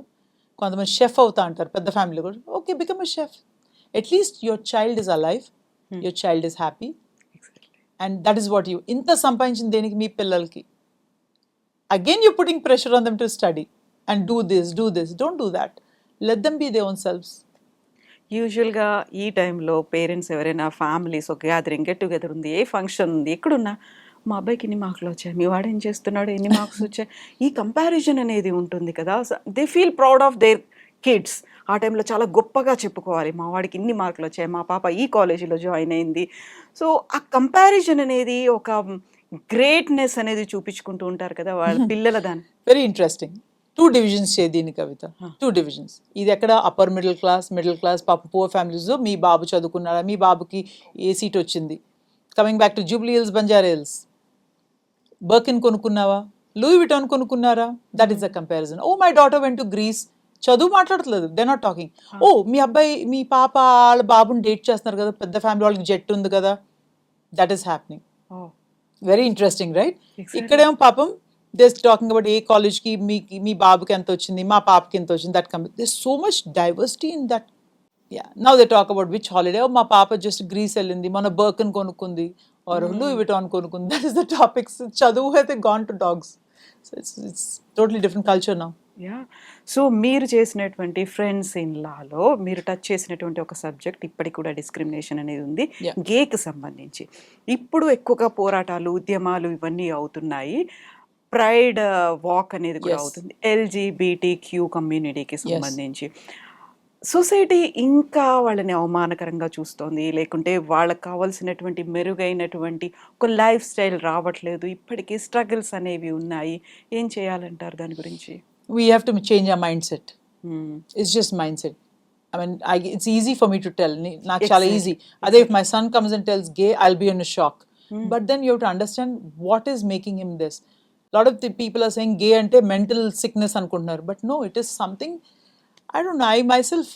కొంతమంది chef అవుతా అంటారు పెద్ద family కూడా. Okay, become a chef. At least your child is alive, your child is happy, and that is what you. ఇంత సంపాదించిన దేనికి మీ పిల్లలకి? Again you putting pressure on them to study and do this. Don't do that. Let them be they own selves. యూజువల్గా ఈ టైంలో parents ఎవరైనా families ఒక గ్యాదరింగ్ గెట్ టుగెదర్ ఉంది, ఏ ఫంక్షన్ ఉంది, ఎక్కడున్నా మా అబ్బాయికి ఎన్ని మార్కులు వచ్చాయి, మీ వాడు ఏం చేస్తున్నాడు, ఎన్ని మార్క్స్ వచ్చాయి, ఈ కంపారిజన్ అనేది ఉంటుంది కదా. They feel proud of their kids. ఆ టైంలో చాలా గొప్పగా చెప్పుకోవాలి, మా వాడికి ఇన్ని మార్కులు వచ్చాయి, మా పాప ఈ కాలేజీలో జాయిన్ అయింది. సో ఆ కంపారిజన్ అనేది ఒక గ్రేట్నెస్ అనేది చూపించుకుంటూ ఉంటారు కదా వాళ్ళ పిల్లల దాన్ని. Very interesting. 2 divisions చే దీని కవిత. 2 divisions. ఇది ఎక్కడ అప్పర్ మిడిల్ క్లాస్ పాప పూర్ ఫ్యామిలీస్లో మీ బాబు చదువుకున్నాడా, మీ బాబుకి ఏ సీట్ వచ్చింది. Coming back to Jubilee Hills, Banjara Hills, Birkin కొనుక్కున్నావా, లూయి విటాన్ కొనుక్కున్నారా? That is the comparison. Oh my daughter went to Greece. చదువు మాట్లాడట్లేదు, దే నాట్ టాకింగ్. ఓ మీ పాప వాళ్ళ బాబుని డేట్ చేస్తున్నారు కదా, పెద్ద ఫ్యామిలీ, వాళ్ళకి జెట్ ఉంది కదా. That is happening. Very interesting, right? ఇక్కడేమో పాపం దిస్ టాకింగ్ అబౌట్ ఏ కాలేజ్కి మీ బాబుకి ఎంత వచ్చింది, మా పాపకి ఎంత వచ్చింది. That come this so much diversity in that. Yeah, now they talk about which holiday. మా పాప జస్ట్ గ్రీస్ వెళ్ళింది, మన బర్కన్ కొనుక్కుంది, ఆర్ లూయి విటాన్ కొనుక్కుంది. That is the topics. చదువు అయితే gone to dogs. So it's totally different culture now. Yeah. So మీరు చేసినటువంటి ఫ్రెండ్స్ ఇన్ లాలో మీరు టచ్ చేసినటువంటి ఒక సబ్జెక్ట్ ఇప్పటికి కూడా డిస్క్రిమినేషన్ అనేది ఉంది, Yeah. గేకి సంబంధించి. ఇప్పుడు ఎక్కువగా పోరాటాలు, ఉద్యమాలు ఇవన్నీ అవుతున్నాయి. ప్రైడ్ వాక్ అనేది కూడా Yes. అవుతుంది LGBTQ కమ్యూనిటీకి సంబంధించి. సొసైటీ ఇంకా వాళ్ళని అవమానకరంగా చూస్తోంది, లేకుంటే వాళ్ళకి కావాల్సినటువంటి మెరుగైనటువంటి ఒక లైఫ్ స్టైల్ రావట్లేదు, ఇప్పటికీ స్ట్రగుల్స్ అనేవి ఉన్నాయి. ఏం చేయాలంటారు దాని గురించి? We have to change our mindset. It's just mindset. I mean, it's easy for me to tell. Not chala easy. Ade if my son comes and tells gay, I'll be in a shock. But then you have to understand what is making him this. A lot of the people are saying gay ante mental sickness anukuntaru, but no, it is something. I don't know. I myself,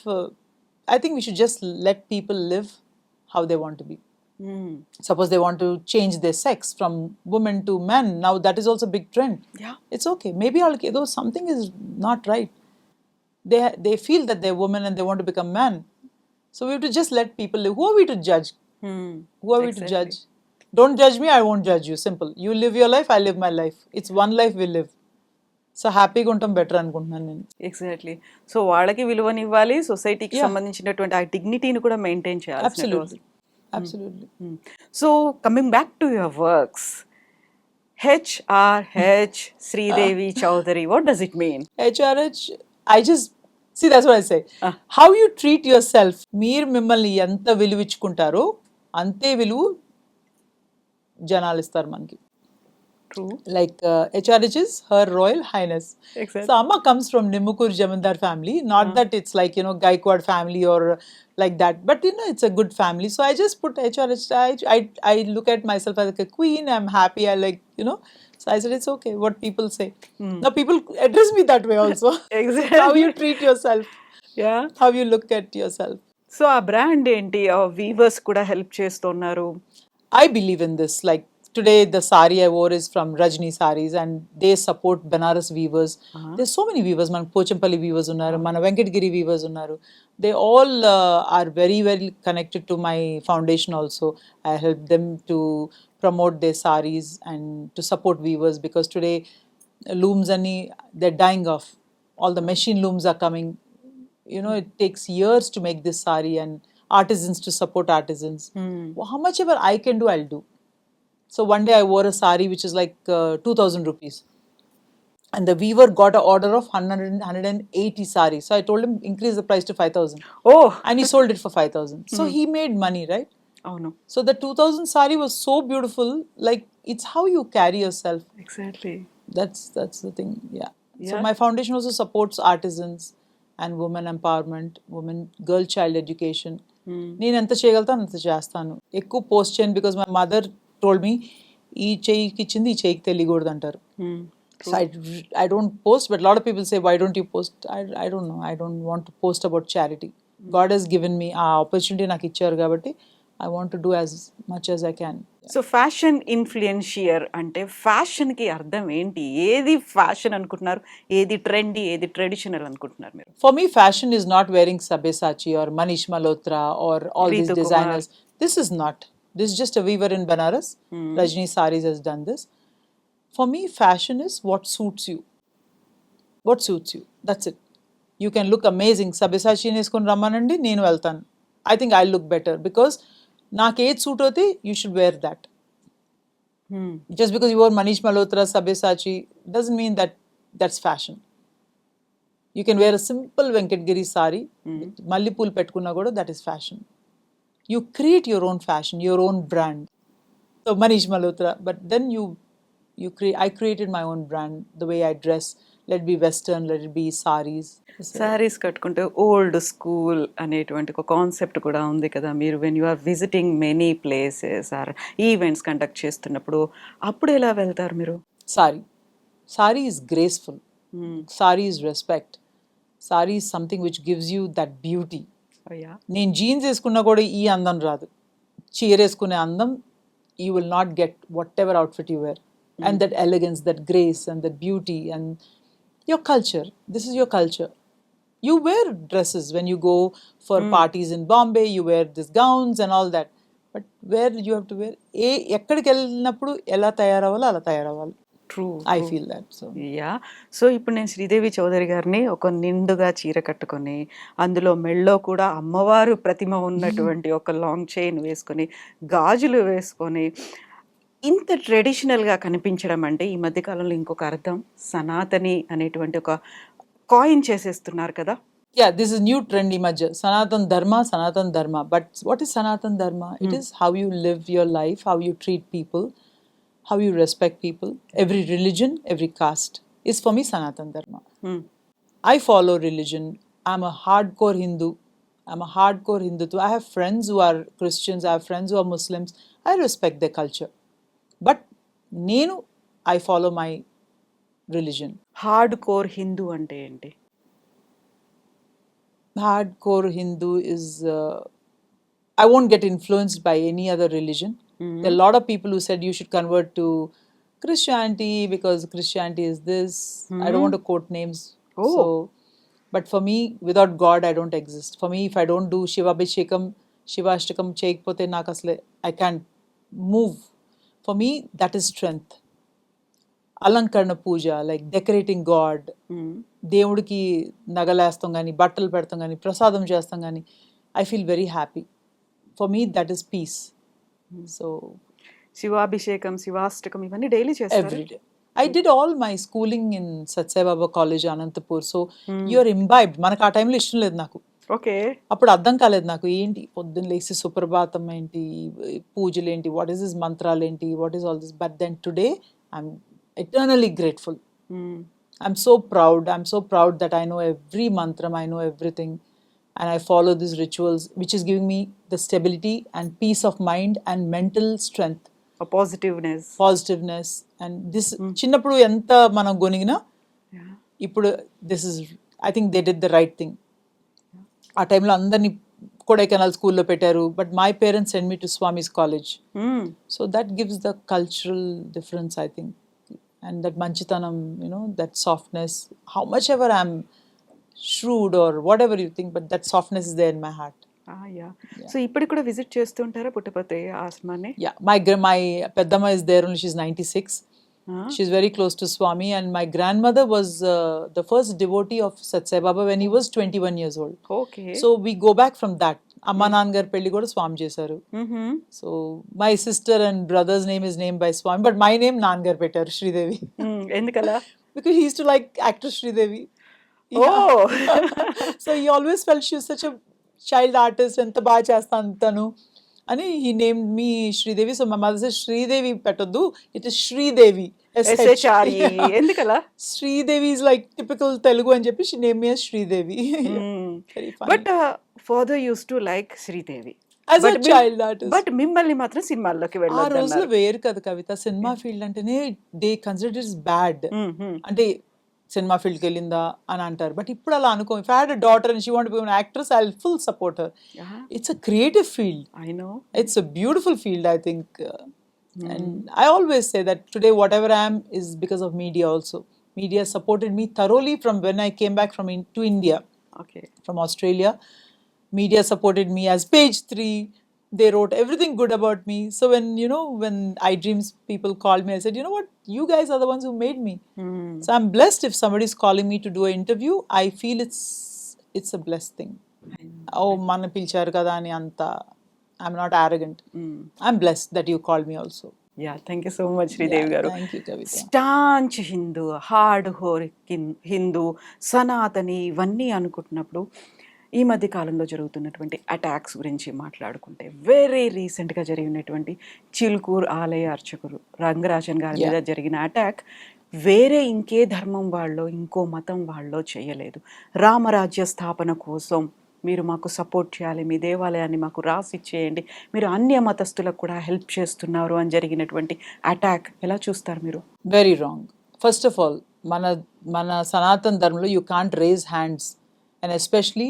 I think we should just let people live how they want to be. Suppose they want to change their sex from women to men. Now that is also a big trend. Yeah. It's okay. Maybe though something is not right. They feel that they're women and they want to become man. So we have to just let people live. Who are we to judge? Who are we to judge? Don't judge me, I won't judge you. Simple. You live your life, I live my life. It's one life we live. So హ్యాపీగా ఉంటాం better అనుకుంటున్నాను నేను. Exactly. So వాళ్ళకి విలువనివ్వాలి, సొసైటీకి సంబంధించినటువంటి ఆ డిగ్నిటీని కూడా maintain చేయాలి. Absolutely. So coming back to your works, HRH Sridevi Chaudhary, what does it mean? HRH, I just see, that's what I say. How you treat yourself. మీరు మిమ్మల్ని ఎంత విలువించుకుంటారో అంతే విలువ జనాలు ఇస్తారు మనకి. True. Like HRH is Her Royal Highness. Exactly. So Amma comes from Nimukur Jamindar family. Not that it's like, Gaikwad family or like that. But, it's a good family. So I just put HRH. I look at myself as like a queen. I'm happy. I like, So I said, it's okay what people say. Now people address me that way also. Exactly. How you treat yourself. Yeah. How you look at yourself. So ఆ brand ఏంటి? Weavers కూడా help చేస్తున్నారు. I believe in this. Like today, the sari I wore is from Rajni Saris, and they support Banaras weavers. There's so many weavers. Man Pochampalli weavers unnaru, mana Venkatgiri weavers unnaru. They all are very, very connected to my foundation also. I help them to promote their saris and to support weavers, because today looms they're dying off. All the machine looms are coming. It takes years to make this sari, and artisans to support artisans. Well, how much ever I can do, I'll do. So one day I wore a sari which is like 2,000 rupees. And the weaver got an order of 180 saris. So I told him, increase the price to 5,000. Oh. And he sold it for 5,000. So he made money, right? అవును. So the 2,000 sari was so beautiful. Like, it's how you carry yourself. Exactly. That's the thing. Yeah. So my foundation also supports artisans and women empowerment, girl child education. నేను ఎంత చేయగలుగుతాను అంత చేస్తాను. ఎక్కువ post చేయను, because my mother told me, ఈ చెయ్యికి ఇచ్చింది ఈ చెయ్యికి తెలియకూడదు అంటారు. So I don't post, but a lot of people say, why don't you post? I don't know. I don't want to post about charity. God has given me a opportunity నాకు ఇచ్చారు కాబట్టి I want to do as much as I can. So fashion influencer అంటే ఫ్యాషన్కి అర్థం ఏంటి? ఏది fashion అనుకుంటున్నారు, ఏది ట్రెండీ, ఏది ట్రెడిషనల్ అనుకుంటున్నారు మీరు? For me, fashion is not wearing Sabyasachi or Manish Malhotra or all these Ritu Kumar. designers. This is not. This is just a weaver in Banaras. Rajni Saris has done this. For me, fashion is what suits you. What suits you. That's it. You can look amazing. Sabyasachi nesukoni rammanandi nenu veltanu. I think I'll look better because నాకు ఏది suit అవుతే you should wear that. Just because you wore Manish Malhotra, Sabyasachi doesn't mean that that's fashion. You can wear a simple Venkatgiri sari, Mallipool pettukunna kuda, that is fashion. You create your own fashion, your own brand. So Manish Malhotra, but then I created my own brand, the way I dress. Let it be Western, let it be saris. Saris కట్టుకుంటే old school అనేటువంటి ఒక concept కూడా ఉంది కదా. మీరు when you are visiting many places or events conduct చేస్తున్నప్పుడు అప్పుడు ఎలా వెళ్తారు మీరు? Sari is graceful. Sari is respect. Sari is something which gives you that beauty. నేను జీన్స్ వేసుకున్నా కూడా ఈ అందం రాదు. చీర వేసుకునే అందం you will not get whatever outfit you wear. And that elegance, that grace and that beauty and your culture. This is your culture. You wear dresses when you go for parties in Bombay, you wear these gowns and all that. But where you have to wear, ఎక్కడికి వెళ్ళినప్పుడు ఎలా తయారవ్వాలో అలా తయారవ్వాలి. True, I feel that. So so ఇప్పుడు నేను శ్రీదేవి చౌదరి గారిని ఒక నిండుగా చీర కట్టుకొని అందులో మెళ్ళో కూడా అమ్మవారు ప్రతిమ ఉన్నటువంటి ఒక లాంగ్ చైన్ వేసుకొని గాజులు వేసుకొని ఇంత ట్రెడిషనల్గా కనిపించడం అంటే ఈ మధ్యకాలంలో ఇంకొక అర్థం సనాతని అనేటువంటి ఒక కాయిన్ చేసేస్తున్నారు కదా. yeah, this is new trend ఈ మధ్య. Sanatan Dharma. But what is Sanatan Dharma? It is how you live your life, how you treat people, how you respect people. Every religion, every caste is for me Sanatan Dharma. I follow religion. I'm a hardcore Hindu. Too. I have friends who are Christians. I have friends who are Muslims. I respect their culture. But I follow my religion. Hard core Hindu అంటే ఏంటి? Hardcore Hindu is I won't get influenced by any other religion. There are a lot of people who said you should convert to Christianity because Christianity is this. I don't want to quote names. So, but for me, without God, I don't exist. For me, if I don't do Shivabhishekam, Shivashtakam cheyakapothe నాకు అసలే I can't move. For me, that is strength. Alankarna puja, like decorating God. దేవుడికి నగలేస్తాం కానీ బట్టలు పెడతాం కానీ ప్రసాదం చేస్తాం కానీ I feel very happy. For me, that is peace. So శివాభిషేకం, Shivashtakam ఇవన్నీ డైలీ చేస్తారు? every day. I did all my schooling in Satsai Baba College, Anantapur. So you're imbibed. మనకు ఆ టైంలో ఇష్టం లేదు నాకు. ఓకే. అప్పుడు అర్థం కాలేదు నాకు ఏంటి పొద్దున్న లేసి సుప్రభాతం ఏంటి, పూజలు ఏంటి, వాట్ ఈస్ దిస్ మంత్రాలు ఏంటి, what is all this. But then today I'm eternally grateful. I'm so proud that I know every mantram, I know everything, and I follow these rituals, which is giving me the stability and peace of mind and mental strength. A positiveness and this చిన్నప్పుడు ఎంత మనం గొనిగినా ఇప్పుడు this is, I think they did the right thing. ఆ టైంలో అందరినీ కొడైకెనాల్ స్కూల్లో పెట్టారు, but my parents send me to Swami's college. So that gives the cultural difference, I think. And that manchitanam, that softness, how much ever I'm shrewd or whatever you think, but that softness is there in my heart. So ఇప్పటికి కూడా visit చేస్తూ ఉంటారా పుట్టపర్తి ఆశ్రమాన్ని? Yeah, my peddamma is there only. She's 96. She's very close to Swami, and my grandmother was the first devotee of Satsai Baba when he was 21 years old. Okay. So we go back from that. Amma Nangar pelli kuda Swami chesaru. So my sister and brother's name is named by Swami, but my name Nangar pettaru, Sridevi. Endukala? Because he used to like actress Sridevi. Oh. So he always felt she was such a child artist, enta baga chestanu tanu. And he named me Sridevi. So my mother said, Sridevi petoddu, it is Sridevi. SHRE. Endukala? Sridevi is like typical Telugu and cheppi she named me as Sridevi. Very funny. But father used to like Sridevi. As a child, that is. But మిమ్మల్ని మాత్రం సినిమాల్లోకి ఆ రోజులో వెళ్ళొద్దన్నారు. వేరు కదా కవిత. Cinema field అంటేనే they consider it's bad. అంటే cinema ఫీల్డ్కి వెళ్ళిందా అని అంటారు. బట్ ఇప్పుడు అలా అనుకో. If I had a daughter and she want be an actress, I will full support her. It's a creative field. I know. It's a beautiful field, I think. And I always say that today, whatever I am is because of media also. Media supported me thoroughly from when I came back to India, okay. from Australia. Media supported me as page 3. They wrote everything good about me. So when iDreams people called me, I said, you know what? You guys are the ones who made me. So I'm blessed if somebody is calling me to do an interview. I feel it's a blessed thing. Oh, mana pilcharu kada ani anta. I'm not arrogant. I'm blessed that you called me also. Yeah, thank you so much Sridevi garu. Thank you, Kavita. Staunch Hindu, hardcore Hindu, Sanatani ఇవన్నీ అనుకుంటున్నప్పుడు ఈ మధ్య కాలంలో జరుగుతున్నటువంటి attacks గురించి మాట్లాడుకుంటే very రీసెంట్గా జరిగినటువంటి చిలుకూరు ఆలయ అర్చకురు రంగరాజన్ గారి మీద జరిగిన అటాక్ వేరే ఇంకే ధర్మం వాళ్ళో ఇంకో మతం వాళ్ళో చేయలేదు. రామరాజ్య స్థాపన కోసం మీరు మాకు సపోర్ట్ చేయాలి, మీ దేవాలయాన్ని మాకు రాసిచ్చేయండి, మీరు అన్య మతస్థులకు కూడా హెల్ప్ చేస్తున్నారు అని జరిగినటువంటి అటాక్ ఎలా చూస్తారు మీరు? Very wrong. First of all, మన సనాతన ధర్మంలో you can't raise hands. And especially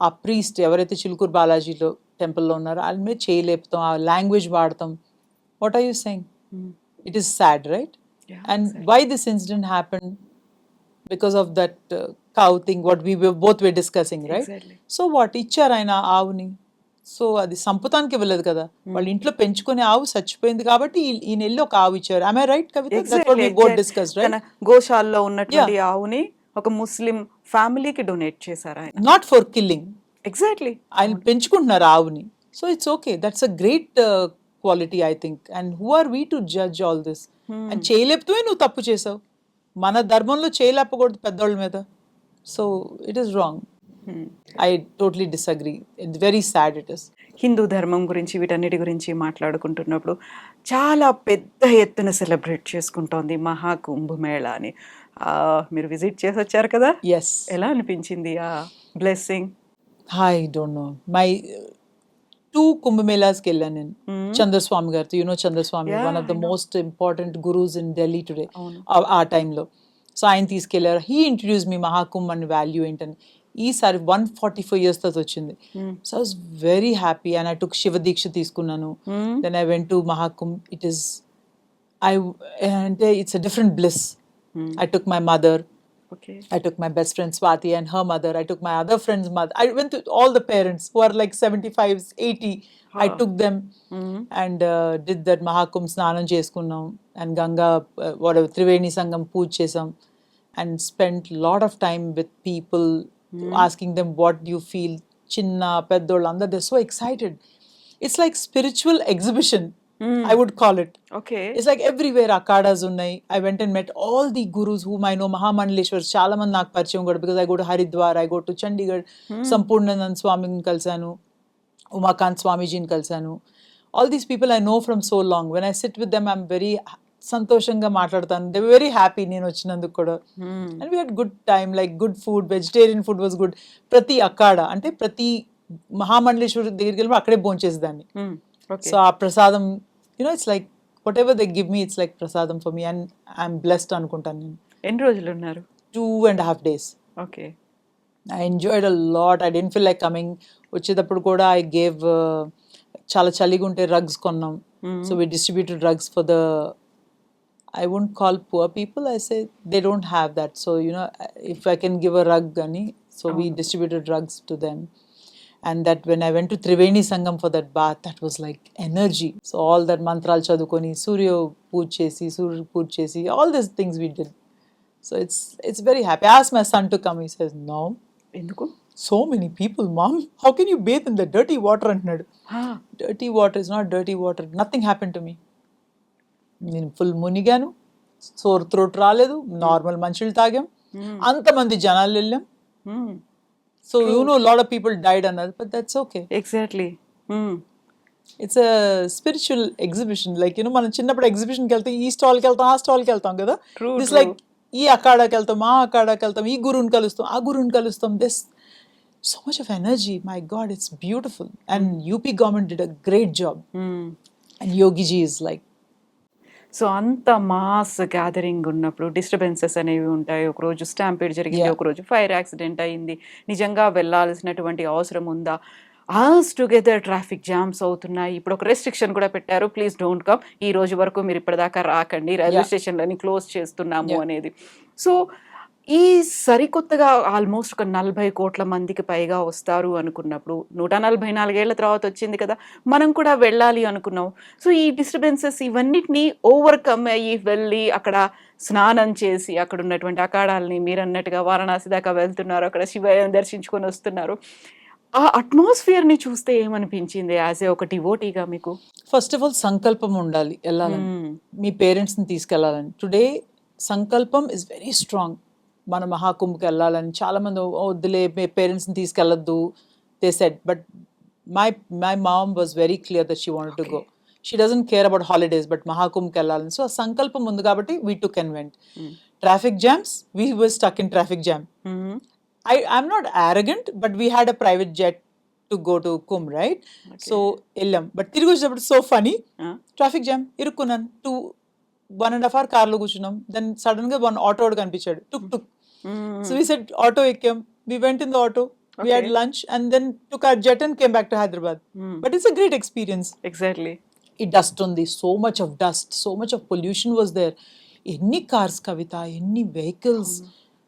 ఆ ప్రీస్ట్ ఎవరైతే చిలుకూరు బాలాజీలో టెంపుల్లో ఉన్నారో వాళ్ళ మీద చేయలేపుతాం, ఆ లాంగ్వేజ్ వాడతాం. What are you saying? It is sad, right? And why this incident happen? Because of that cow thing what we both were discussing, right? Exactly. So what ఇచ్చారు ఆయన ఆవుని? సో అది సంపుతానికి ఇవ్వలేదు కదా, వాళ్ళ ఇంట్లో పెంచుకునే ఆవు చచ్చిపోయింది కాబట్టి ఈయన వెళ్ళి ఒక ఆవు ఇచ్చారు. Am I right, Kavita? That's what we both discussed, right? తన గోశాలలో ఉన్నటువంటి ఆవుని ఒక ముస్లిం ఫ్యామిలీకి డొనేట్ చేశారు ఆయన. Not for killing. ఎగ్జాక్ట్లీ. ఆయన పెంచుకుంటున్నారు ఆవుని. So it's okay, that's a great quality I think. And who are we to judge all this? And చేయలేపుతూనే నువ్వు తప్పు చేసావు. మన ధర్మంలో చేయలేపకూడదు పెద్దోళ్ళ మీద. So it is wrong. I totally disagree. It's very sad it is. Hindu ధర్మం గురించి వీటన్నిటి గురించి మాట్లాడుకుంటున్నప్పుడు చాలా పెద్ద ఎత్తున సెలబ్రేట్ చేసుకుంటోంది మహాకుంభమేళా అని. మీరు విజిట్ చేసి వచ్చారు కదా, Yes. ఎలా అనిపించింది ఆ blessing? I don't know. My 2 Kumbh Melas కి వెళ్ళాను నేను. చంద్రస్వామి గారితో, you know Chandraswamy, one of the most important gurus in Delhi today. ఆ టైంలో. సో ఆయన తీసుకెళ్లారు. హీ ఇంట్రడ్యూస్ మీ మహాకుంభ్ అని వాల్యూ ఏంటని. ఈసారి 144 years తర్వాత వచ్చింది. So I was very happy and I took Shiva దీక్ష తీసుకున్నాను. Then I went to Mahakumbh. It is అంటే it's a different bliss. I took my mother, I took my best friend Swati and her mother. I took my other friend's mother. I went to all the parents who are like 75, 80. I took them and did that Mahakumbh Snanam cheskunnam and Ganga whatever Triveni Sangam pooj chesam and spent lot of time with people, asking them what do you feel. Chinna peddollu andar, they're so excited. It's like spiritual exhibition. I would call it. Okay. It's like everywhere akadas unnai. I went and met all the gurus whom I know. Mahamandeleshwar chaala mandi naaku parichyam kuda, because I go to Haridwar, I go to Chandigarh. Sampurnanand Swamini kalsanu, Umakant Swamiji ni kalsanu. All these people I know from so long. When I sit with them, I'm very సంతోషంగా మాట్లాడతాను. They were very happy నేను వచ్చినందుకు కూడా. And we had good time, like good food, vegetarian food was good. ప్రతి అఖాడా అంటే ప్రతి మహామండలేశ్వరి దగ్గరికి వెళ్ళి అక్కడే భోంచేసేదాన్ని. సో ఆ ప్రసాదం, it's like whatever they give me, it's like prasadam for me, and I'm blessed అనుకుంటాను నేను. ఎన్ని రోజులు ఉన్నారు? 2.5 days. Okay. I enjoyed a lot. I didn't feel like coming. వచ్చేటప్పుడు కూడా I gave చాలా చలిగా ఉంటే rugs కొన్నాం. So we distributed rugs for the, I won't call poor people, I say they don't have that. So if I can give a rug ani, so we distributed rugs to them. And that when I went to Triveni Sangam for that bath, that was like energy. So all that mantral chadukoni, Surya Pooj chesi, all these things we did. So it's very happy. I asked my son to come. He says, no. ఎందుకు? So many people, mom. How can you bathe in the dirty water? Annadu. Dirty water is not dirty water. Nothing happened to me. నేను full మునిగాను, sore throat రాలేదు, normal మంచులు తాగాం, అంతమంది జనాలు వెళ్ళాం. So lot of people died అన్నారు, but that's okay. Exactly. It's a spiritual exhibition. Like మనం చిన్నప్పుడు ఎగ్జిబిషన్కి వెళ్తాం, ఈ స్టాల్కి వెళ్తాం, ఆ స్టాల్కి వెళ్తాం కదా. దిస్ లైక్ ఈ అఖాడాకి వెళ్తాం, ఆ అఖాడాకి వెళ్తాం, ఈ గురువుని కలుస్తాం, ఆ గురువుని కలుస్తాం. This so much of energy. My God, it's beautiful. And UP government did a great job. And Yogi ji is like, so అంత మాస్ గ్యాదరింగ్ ఉన్నప్పుడు డిస్టర్బెన్సెస్ అనేవి ఉంటాయి. ఒకరోజు స్టాంపీడ్ జరిగింది, Yeah. ఒకరోజు ఫైర్ యాక్సిడెంట్ అయింది. నిజంగా వెళ్ళాల్సినటువంటి అవసరం ఉందా? ఆల్స్ టుగెదర్ ట్రాఫిక్ జామ్స్ అవుతున్నాయి. ఇప్పుడు ఒక రెస్ట్రిక్షన్ కూడా పెట్టారు, ప్లీజ్ డోంట్ కమ్, ఈ రోజు వరకు మీరు ఇప్పటిదాకా రాకండి, రైల్వే స్టేషన్లని క్లోజ్ చేస్తున్నాము అనేది. సో ఈ సరికొత్తగా ఆల్మోస్ట్ ఒక 40 కోట్ల మందికి పైగా వస్తారు అనుకున్నప్పుడు 144 ఏళ్ల తర్వాత వచ్చింది కదా, మనం కూడా వెళ్ళాలి అనుకున్నాం. సో ఈ డిస్టర్బెన్సెస్ ఇవన్నిటిని ఓవర్కమ్ అయ్యి వెళ్ళి అక్కడ స్నానం చేసి అక్కడ ఉన్నటువంటి అఖాడాలని మీరన్నట్టుగా వారణాసి దాకా వెళ్తున్నారు, అక్కడ శివయ్యను దర్శించుకొని వస్తున్నారు. ఆ అట్మాస్ఫియర్ని చూస్తే ఏమనిపించింది యాజ్ ఏ ఒక డివోటీగా మీకు? ఫస్ట్ ఆఫ్ ఆల్ సంకల్పం ఉండాలి వెళ్ళాలని, మీ పేరెంట్స్ని తీసుకెళ్ళాలని. టుడే సంకల్పం ఇస్ వెరీ స్ట్రాంగ్. మన మహాకుంభకి వెళ్ళాలని చాలామంది వద్దులే మీ పేరెంట్స్ని తీసుకెళ్ళొద్దు they said, but my mom was very clear that she wanted to go. She doesn't care about holidays, but మహాకుంభకి వెళ్ళాలని. సో ఆ సంకల్పం ఉంది కాబట్టి we took and went. Traffic jams, we were stuck in traffic jam. I'm not arrogant, but we had a private jet to go to Kumbh, right? So వెళ్ళాం. But తిరిగి వచ్చేటప్పుడు so funny, traffic jam ఇరుక్కున్నాను. 1.5 hours కార్లో కూర్చున్నాం. Then sudden గా one auto కనిపించాడు, took. So we said auto ఎక్కాం, we went in the auto, we had lunch and then took our jet and came back to Hyderabad. But it's a great experience. Exactly. ఈ dust ఉంది, so much of dust, so much of pollution was there. ఎన్ని cars Kavita, ఎన్ని vehicles,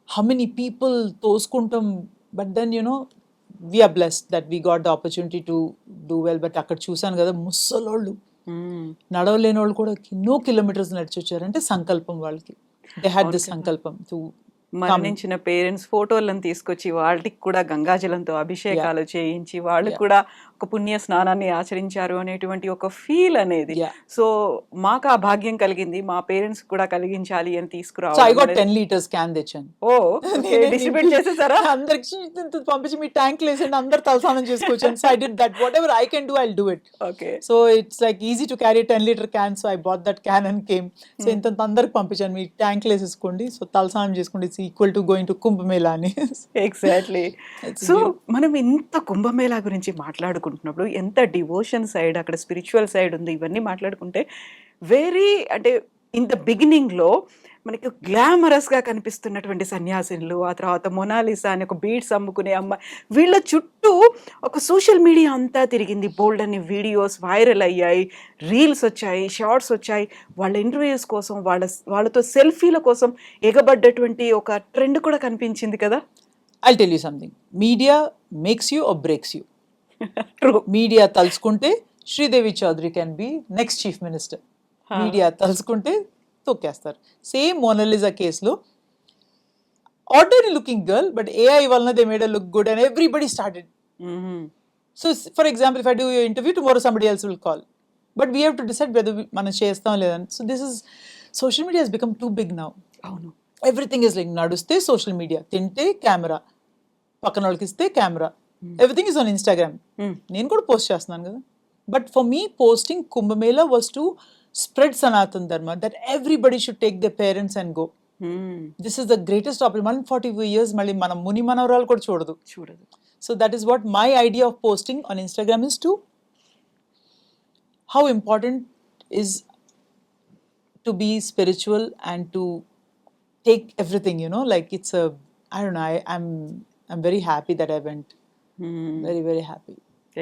how many people తోసుకుంటాం. But then we are blessed that we got the opportunity to do well. But అక్కడ చూసాను కదా ముసలోళ్ళు, నడవలేని వాళ్ళు కూడా ఎన్నో కిలోమీటర్స్ నడిచి వచ్చారంటే సంకల్పం వాళ్ళకి. దే హ్యాడ్ ది సంకల్పం టు మరణించిన పేరెంట్స్ ఫోటోలను తీసుకొచ్చి వాళ్ళకి కూడా గంగాజలంతో అభిషేకాలు చేయించి వాళ్ళు కూడా ఒక పుణ్య స్నానాన్ని ఆచరించారు అనేటువంటి ఒక ఫీల్ అనేది. సో మాకు ఆ భాగ్యం కలిగింది, మా పేరెంట్స్ కూడా కలిగించాలి అని So I got తీసుకురావాలి. 10 liters can తెచ్చాను. ఓ డిస్ట్రిబ్యూట్ చేసేసారా? అందరికి పంపించి మీ ట్యాంక్ లేసండి, అందరు తలస్నానం చేసుకోవచ్చు. So I did that. Whatever I can do, I'll do it. Okay. So it's like easy to carry a 10-liter can. So I bought that can and came. So ఇంత అందరికి పంపించాను, మీ tank లేసేసుకోండి, so తలస్నానం చేసుకోండి, it's equal to going to Kumbh Mela అని. Exactly. So మనం ఇంత కుంభమేళా గురించి మాట్లాడుకుంటున్నప్పుడు ఎంత డివోషన్ సైడ్, అక్కడ స్పిరిచువల్ సైడ్ ఉంది, ఇవన్నీ మాట్లాడుకుంటే వెరీ అంటే ఇన్ ద బిగినింగ్లో మనకి గ్లామరస్గా కనిపిస్తున్నటువంటి సన్యాసినులు, ఆ తర్వాత మొనాలిసా అని ఒక బీడ్స్ అమ్ముకునే అమ్మాయి, వీళ్ళ చుట్టూ ఒక సోషల్ మీడియా అంతా తిరిగింది. బోల్డ్ అని వీడియోస్ వైరల్ అయ్యాయి, రీల్స్ వచ్చాయి, షార్ట్స్ వచ్చాయి. వాళ్ళ ఇంటర్వ్యూస్ కోసం, వాళ్ళతో సెల్ఫీల కోసం ఎగబడ్డటువంటి ఒక ట్రెండ్ కూడా కనిపించింది కదా. I'll tell you something. Media makes you or breaks you. True. Media తలుచుకుంటే Sridevi Chowdary can be next chief minister. Media తలుచుకుంటే తొక్కేస్తారు. సేమ్ మోనాలిసా కేసులో ordinary looking girl, but AI వలన they made look good and everybody started. So for example, if I do your interview tomorrow somebody else will call, but we have to decide whether మనం చేస్తాం లేదని. So this is social media has become too big now. అవును. Everything is like నడుస్తే social media, తింటే camera, పక్కన వాళ్ళకి ఇస్తే camera, everything is on Instagram. నేను కూడా పోస్ట్ చేస్తున్నాను కదా. But for me posting Kumbh Mela was to spread Sanatan Dharma, that everybody should take the parents and go. This is the greatest opportunity. 144 years మళ్ళీ మన ముని మనవరాలు కూడా చూడదు. So that is what my idea of posting on Instagram is to how important is to be spiritual and to take everything, like it's a, I don't know, I'm very happy that I went. Very, very happy.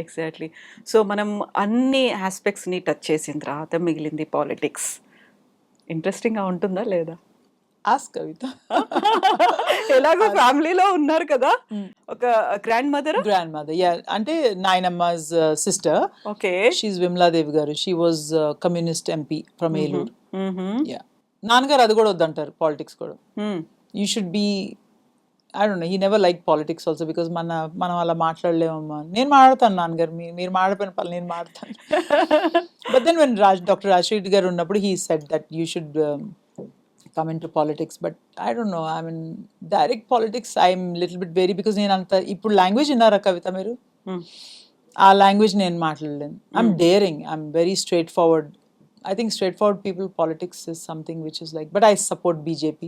Exactly. So మనం అన్ని ఆస్పెక్ట్స్ని touch చేసిన తర్వాత మిగిలింది politics. ఇంట్రెస్టింగ్గా ఉంటుందా లేదా? Ask Kavita. ఎలాగో ఫ్యామిలీలో ఉన్నారు కదా, ఒక grand Grandmother, yeah. Ante Nainamma's sister. Okay. She's Vimla Devi garu. She was communist MP from Elur. Yeah. నాన్నగారు అది కూడా వద్దంటారు, పాలిటిక్స్ కూడా. You should be, I don't know, he never like politics also, because మనం అలా మాట్లాడలేమమ్మా. నేను మాట్లాడతాను నాన్నగారు, మీరు మాట్లాడిపోయిన పని నేను మాట్లాడతాను. But then when doctor Rajasekhar garu ఉన్నప్పుడు he said that you should come into politics. But I don't know, I mean direct politics I'm little bit very, because నేను అంత, ఇప్పుడు లాంగ్వేజ్ విన్నారా కవిత మీరు? ఆ లాంగ్వేజ్ నేను మాట్లాడలేను. I'm daring, I'm very straight forward. I think straightforward people, politics is something which is like, but I support BJP.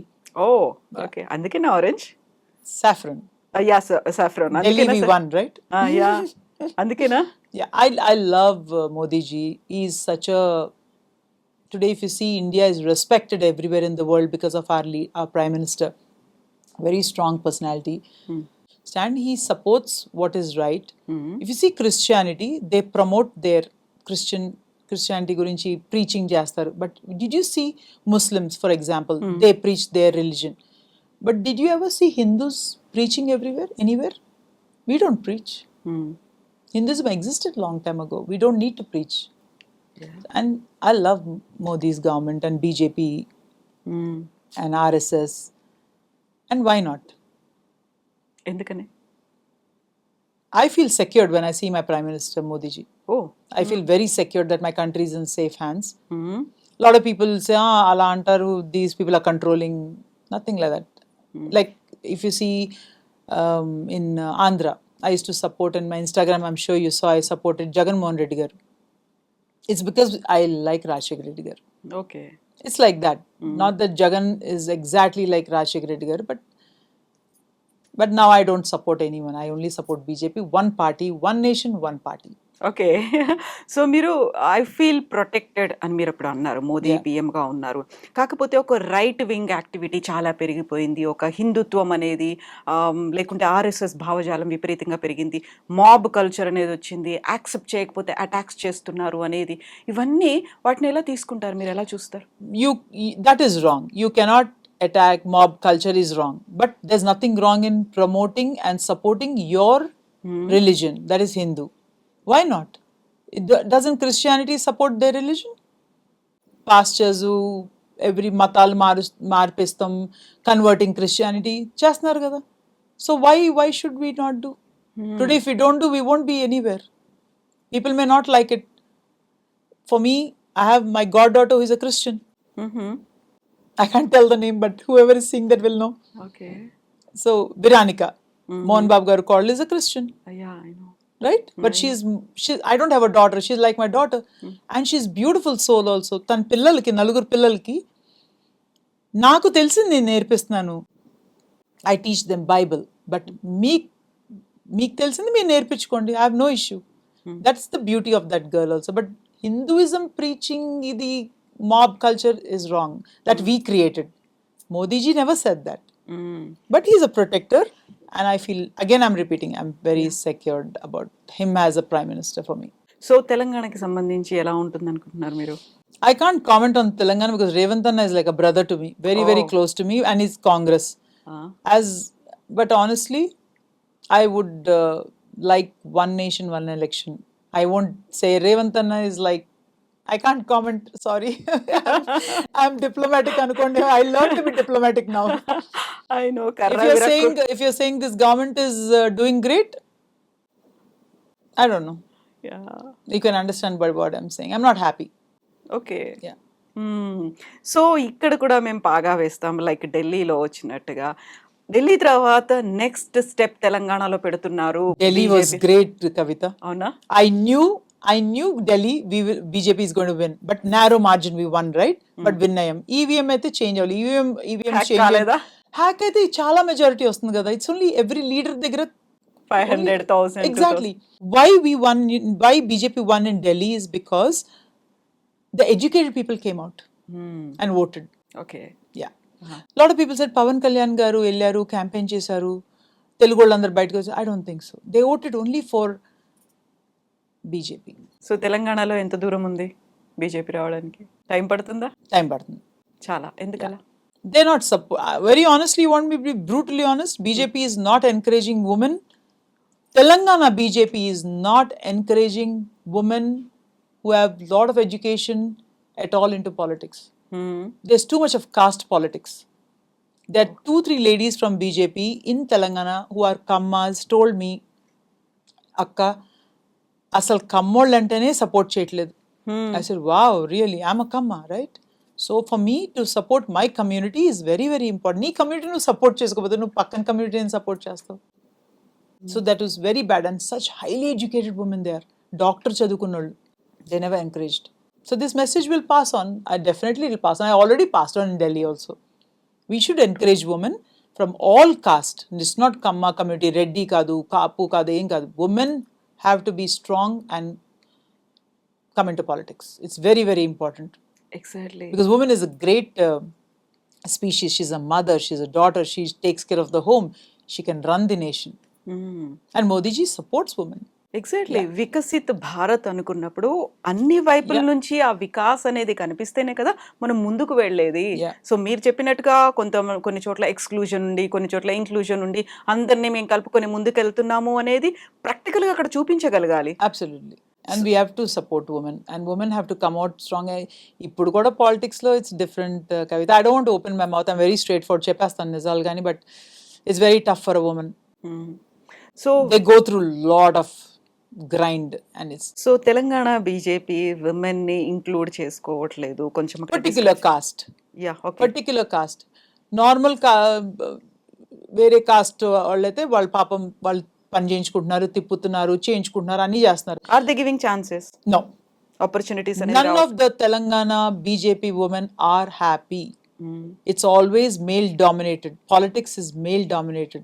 Oh, okay. అందుకే నా orange. Saffron. Yeah saffron Delhi అందుకేనా we sir won, right? Yeah అందుకేనా Yeah, I love Modi ji. He's such a today. If you see, India is respected everywhere in the world because of our prime minister. Very strong personality. And he supports what is right. If you see Christianity, they promote their Christianity gurinchi preaching చేస్తారు. But did you see Muslims, for example, they preach their religion. But did you ever see Hindus preaching everywhere, anywhere? We don't preach. Hinduism existed long time ago. We don't need to preach. And I love Modi's government and BJP and RSS. And why not? ఎందుకని I feel secured when I see my Prime Minister Modi ji. Oh I feel very secured that my country is in safe hands. A lot of people say, ala antaru, these people are controlling. Nothing like that. Like if you see in Andhra, I used to support in my Instagram, I'm sure you saw, I supported Jagan Mohan Reddy garu. It's because I like Rajshekar Reddy garu. Okay It's like that. Not that Jagan is exactly like Rajshekar Reddy garu, but now I don't support anyone. I only support BJP. One party, one nation, one party. Okay so మీరు I feel protected అని మీరు ఇప్పుడు అన్నారు మోదీ పిఎంగా ఉన్నారు కాకపోతే ఒక right wing activity చాలా పెరిగిపోయింది ఒక హిందుత్వం అనేది లేకుంటే ఆర్ఎస్ఎస్ భావజాలం విపరీతంగా పెరిగింది మాబ్ కల్చర్ అనేది వచ్చింది యాక్సెప్ట్ చేయకపోతే అటాక్స్ చేస్తున్నారు అనేది ఇవన్నీ వాటిని ఎలా తీసుకుంటారు మీరు ఎలా చూస్తారు That is wrong. You cannot attack mob culture is wrong. But there's nothing wrong in promoting and supporting your religion, that is Hindu. Why not? Doesn't Christianity support their religion? Pastors who every matal marpistam converting Christianity చేస్తున్నారు కదా. So why should we not do? Today if we don't do, we won't be anywhere. People may not like it. For me, I have my goddaughter who is a Christian. I can't tell the name, but whoever is seeing that will know. Okay So Viranika, Mohan Babu garu called is a Christian, yeah I know right? But she's I don't have a daughter. She's like my daughter, and she's beautiful soul also. Tan పిల్లలకి నలుగురు పిల్లలకి నాకు తెలిసింది నేను నేర్పిస్తున్నాను. I teach them Bible, but మీకు తెలిసింది మీరు నేర్పించుకోండి. I have no issue. That's the beauty of that girl also. But Hinduism preaching the mob culture is wrong. That we created. Modi ji never said that. But he's a protector, and I feel, again I'm repeating, I'm very secured about him as a prime minister for me. So తెలంగాణకి సంబంధించి ఎలా ఉంటుంది అనుకుంటున్నారు మీరు I can't comment on Telangana because Revanth Anna is like a brother to me, very very close to me, and he's Congress. But honestly, I would like one nation, one election. I won't say Revanth Anna is like, I can't comment, sorry. I'm diplomatic anukondi. I learned to be diplomatic now. I know If you're saying this government is doing great, I don't know. You can understand by what I'm saying. I'm not happy. Okay Yeah. So ఇక్కడ కూడా మేము బాగా వేస్తాం like ఢిల్లీలో వచ్చినట్టుగా ఢిల్లీ తర్వాత next step తెలంగాణలో పెడుతున్నారు Delhi was great, Kavita. అవునా I knew Delhi, BJP is going to win, but narrow margin we won, right? But win అయ్యాం. EVM అయితే చేంజ్ అవ్వాలి. EVM Hack change కాలేదా? హ్యాక్ అయితే చాలా మెజారిటీ వస్తుంది కదా. ఇట్స్ ఓన్లీ ఎవ్రీ లీడర్ దగ్గర 500,000 exactly. Why BJP won in Delhi is because the educated people came out and voted. Okay Yeah. A lot of people said Pawan Kalyan garu ellaru campaign chesaru Telugu వాళ్ళందరూ బయటకు వచ్చారు. I don't think so. They voted only for BJP. So తెలంగాణలో ఎంత దూరం ఉంది BJP రావడానికి time పడుతుందా time పడుతుంది. చాలా ఎందుకలా They're not very honestly, you want me to be brutally honest, BJP is not encouraging women. Telangana BJP is not encouraging women who have lot of education at all into politics. There's too much of caste politics. There are 2-3 ladies from BJP in Telangana who are kammas told me, Akka, asal kammol antene support cheyatledu. I said, wow, really? I'm a kamma, right? So for me to support my community is very very important. Nee community nu support cheskopote nu pakkan community ni support chestavu. So that was very bad, and such highly educated women there, doctor chadukunnollu, they never encouraged. So this message will pass on. I definitely will pass on. I already passed on in Delhi also. We should encourage women, from all caste. It's not Kamma community, Reddy kadu, Kapu kadu, em kadu. Women have to be strong and come into politics. It's very, very important. Exactly. Because woman is a great species. She's a mother, she's a daughter, she takes care of the home, she can run the nation. And Modi ji supports women. Exactly. Viksit Bharat అనుకున్నప్పుడు అన్ని వైపుల నుంచి ఆ వికాస్ అనేది కనిపిస్తేనే కదా మనం ముందుకు వెళ్ళేది. Yeah. సో మీరు చెప్పినట్టుగా కొన్ని చోట్ల ఎక్స్క్లూజన్ ఉండి, కొన్ని చోట్ల ఇంక్లూజన్ ఉండి, అందరినీ మేము కలుపుకొని ముందుకు వెళ్తున్నాము అనేది ప్రాక్టికల్ గా అక్కడ చూపించగలగాలి. Absolutely. And we have to support women, and women have to come out strong. ఇప్పుడు కూడా పాలిటిక్స్ లో it's different, Kavita. I don't want to open my mouth. I'm very straightforward. చెప్పేస్తాను నిజాలు కానీ, but it's very tough for a woman. So They go through lot of grind, and it's Telangana BJP women ని include చేసుకోవట్లేదు కొంచెం. particular caste. Yeah, okay. Particular cost. Normal వేరే cost వాళ్ళైతే వాళ్ళ పాపం వాళ్ళు పని చేయించుకుంటున్నారు, తిప్పుతున్నారు, చేయించుకుంటున్నారు, అన్ని చేస్తున్నారు. Are they giving chances, no, opportunities none of the Telangana BJP women are happy. It's always male dominated. Politics is male dominated.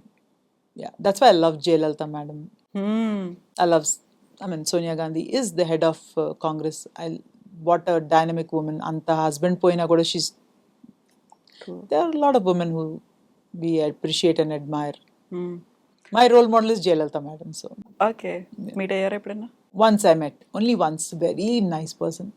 Yeah, that's why I love Jayalalitha madam. I mean, Sonia Gandhi is the head of Congress. What a dynamic woman. Anta husband poina kuda she's. There are a lot of women who we appreciate and admire. My role model is Jayalalitha madam. So okay. Meet అయ్యారా ఎప్పుడైనా? once I met, only once, very nice person.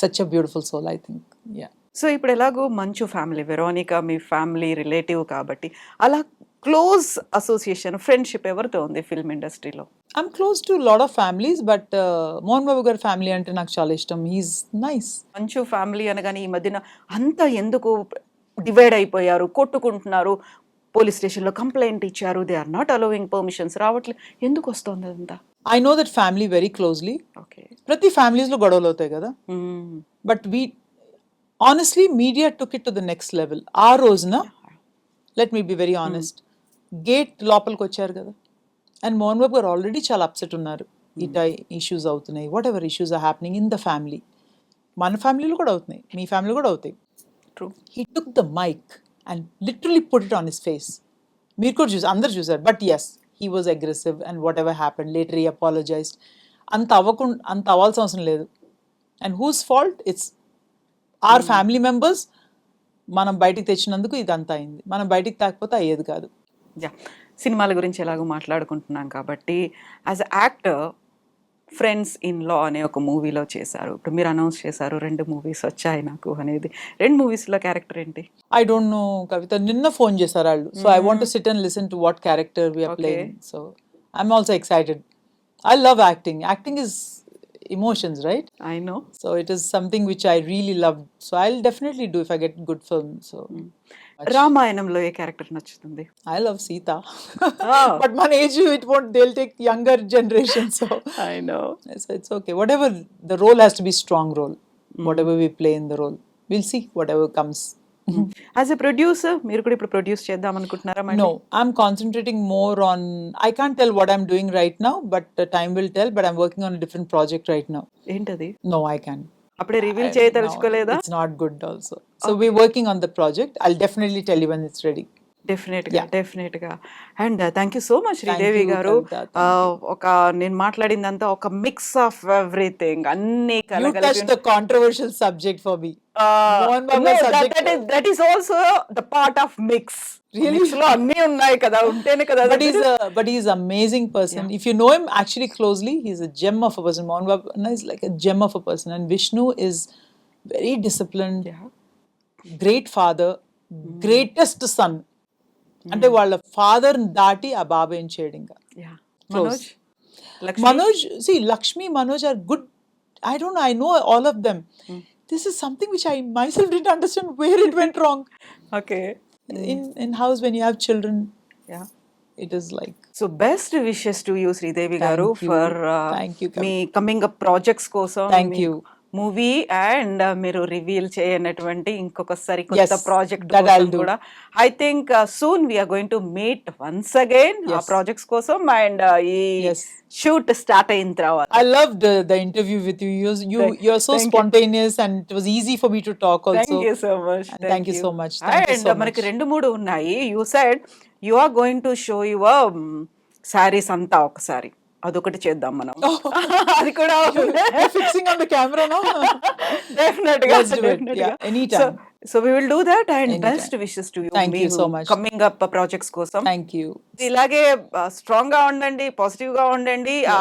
Such a beautiful soul, I think. Yeah. So ఇప్పుడు ఎలాగో మంచు family, Veronica మీ family relative కాబట్టి అలా close association, friendship ఎవరితో ఉంది film ఇండస్ట్రీలో? I'm close to a lot of families, but Mohan Babu గారి family అంటే నాకు చాలా ఇష్టం. He's nice. మంచు ఫ్యామిలీ అనగానే ఈ మధ్యన అంతా ఎందుకు డివైడ్ అయిపోయారు, కొట్టుకుంటున్నారు, పోలీస్ స్టేషన్లో కంప్లైంట్ ఇచ్చారు, they are not allowing permissions, రావట్లేదు, ఎందుకు వస్తుంది అదంతా? I know that family very closely. Okay. ప్రతి families లో గొడవలు అవుతాయి కదా. But we honestly, media took it to the next level. ఆ రోజున, let me be very honest, gate లోపలికి వచ్చారు కదా, అండ్ మోహన్ బాబు గారు ఆల్రెడీ చాలా అప్సెట్ ఉన్నారు. ఇట ఇష్యూస్ అవుతున్నాయి, whatever issues are happening in the family. మన ఫ్యామిలీలో కూడా అవుతున్నాయి, మీ ఫ్యామిలీ కూడా అవుతాయి. True. He took the mic and literally put it on his face. మీరు కూడా చూసారు, అందరు చూసారు. But yes, he was aggressive and whatever happened, later he apologized. అంత అవ్వాల్సిన అవసరం లేదు. And whose fault? It's our family members. మనం బయటికి తెచ్చినందుకు ఇదంతా అయింది. మనం బయటికి తాకపోతే అయ్యేది కాదు. యా, సినిమాల గురించి ఎలాగో మాట్లాడుకుంటున్నాం కాబట్టి, as a actor friends in law అనే ఒక మూవీలో చేశారు. ఇప్పుడు మీరు అనౌన్స్ చేశారు 2 మూవీస్ వచ్చాయి నాకు అనేది. 2 మూవీస్లో క్యారెక్టర్ ఏంటి? I don't know, Kavita. నిన్న ఫోన్ చేశారు వాళ్ళు. So I want to sit and listen to what character we are playing. So I'm also excited. I love acting. Acting is emotions, right? I know. So it is something which I really love. So I'll definitely do if I get good film. So రామాయణంలో ఏ character నచ్చుతుంది? I love Sita. But my age, they'll take younger generation. So I know. it's okay. Whatever, the role has to be strong role. Whatever we play in the role, we'll see whatever comes. As a producer మీరు కూడా ఇప్పుడు produce చేద్దాం అనుకుంటున్నారా? No, I'm concentrating more on, I can't tell what I'm doing right now, but time will tell. But I'm working on a different project right now. ఏంటది? No, I can't. అప్పుడే reveal No, చేయదలుచుకోలేదా? it's not good also. So we're working on the project. I'll definitely tell you when it's ready. డెఫినెట్గా. And thank you so much Sridevi you, గారు. Kavita. ఒక నేను మాట్లాడిందంతా ఒక mix of everything, అన్ని You touched the controversial subject for me. Mohan Babu subject. That is also the part of mix. Really? Mix లో అన్ని ఉన్నాయి కదా, ఉంటేనే కదా. But he's an amazing person. If you know him actually closely, he's a gem of a person. Mohan Babu is like a gem of a person. And Vishnu is very disciplined, great father, greatest son. అంటే వాళ్ళ father దాటి ఆ బాబు ఏం చేయడు ఇంకా. Manoj, Manoj, see, Lakshmi, Manoj are good. I don't know, I know all of them. This is something which I myself didn't understand where it went wrong. ఓకే. In house, when you have children, yeah. it is like, so best wishes to you Sridevi garu Thank you. For Thank you, మీ coming up projects కోసం. Thank you. Movie and మీరు reveal చేయనటువంటి ఇంకొకసారి కొత్త Yes, project that I'll do. కూడా I think soon we are going to meet once again ఆ Yes. Projects కోసం and ఈ Yes. షూట్ స్టార్ట్ అయిన తర్వాత I loved the interview with you. You're so thank you. spontaneous, and it was easy for me to talk also. Thank you so much And thank you so much. Thank you and so మనకి much. 2-3 ఉన్నాయి. You side you are going to show your saris అంతా ఒకసారి అదొకటి చేద్దాం మనం. అది కూడా You're fixing on the camera now? Definite గా Let's do it. Yeah, anytime. So we will do that and Anytime. Best wishes to you. Thank you so much. Coming up projects కోసం Thank you. ఇలాగే strong గా ఉండండి, positive గా ఉండండి, ఆ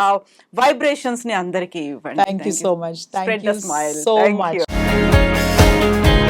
vibrations ని అందరికీ ఇవ్వండి. Thank you so much. Thank Spread you the smile. so Thank much. you.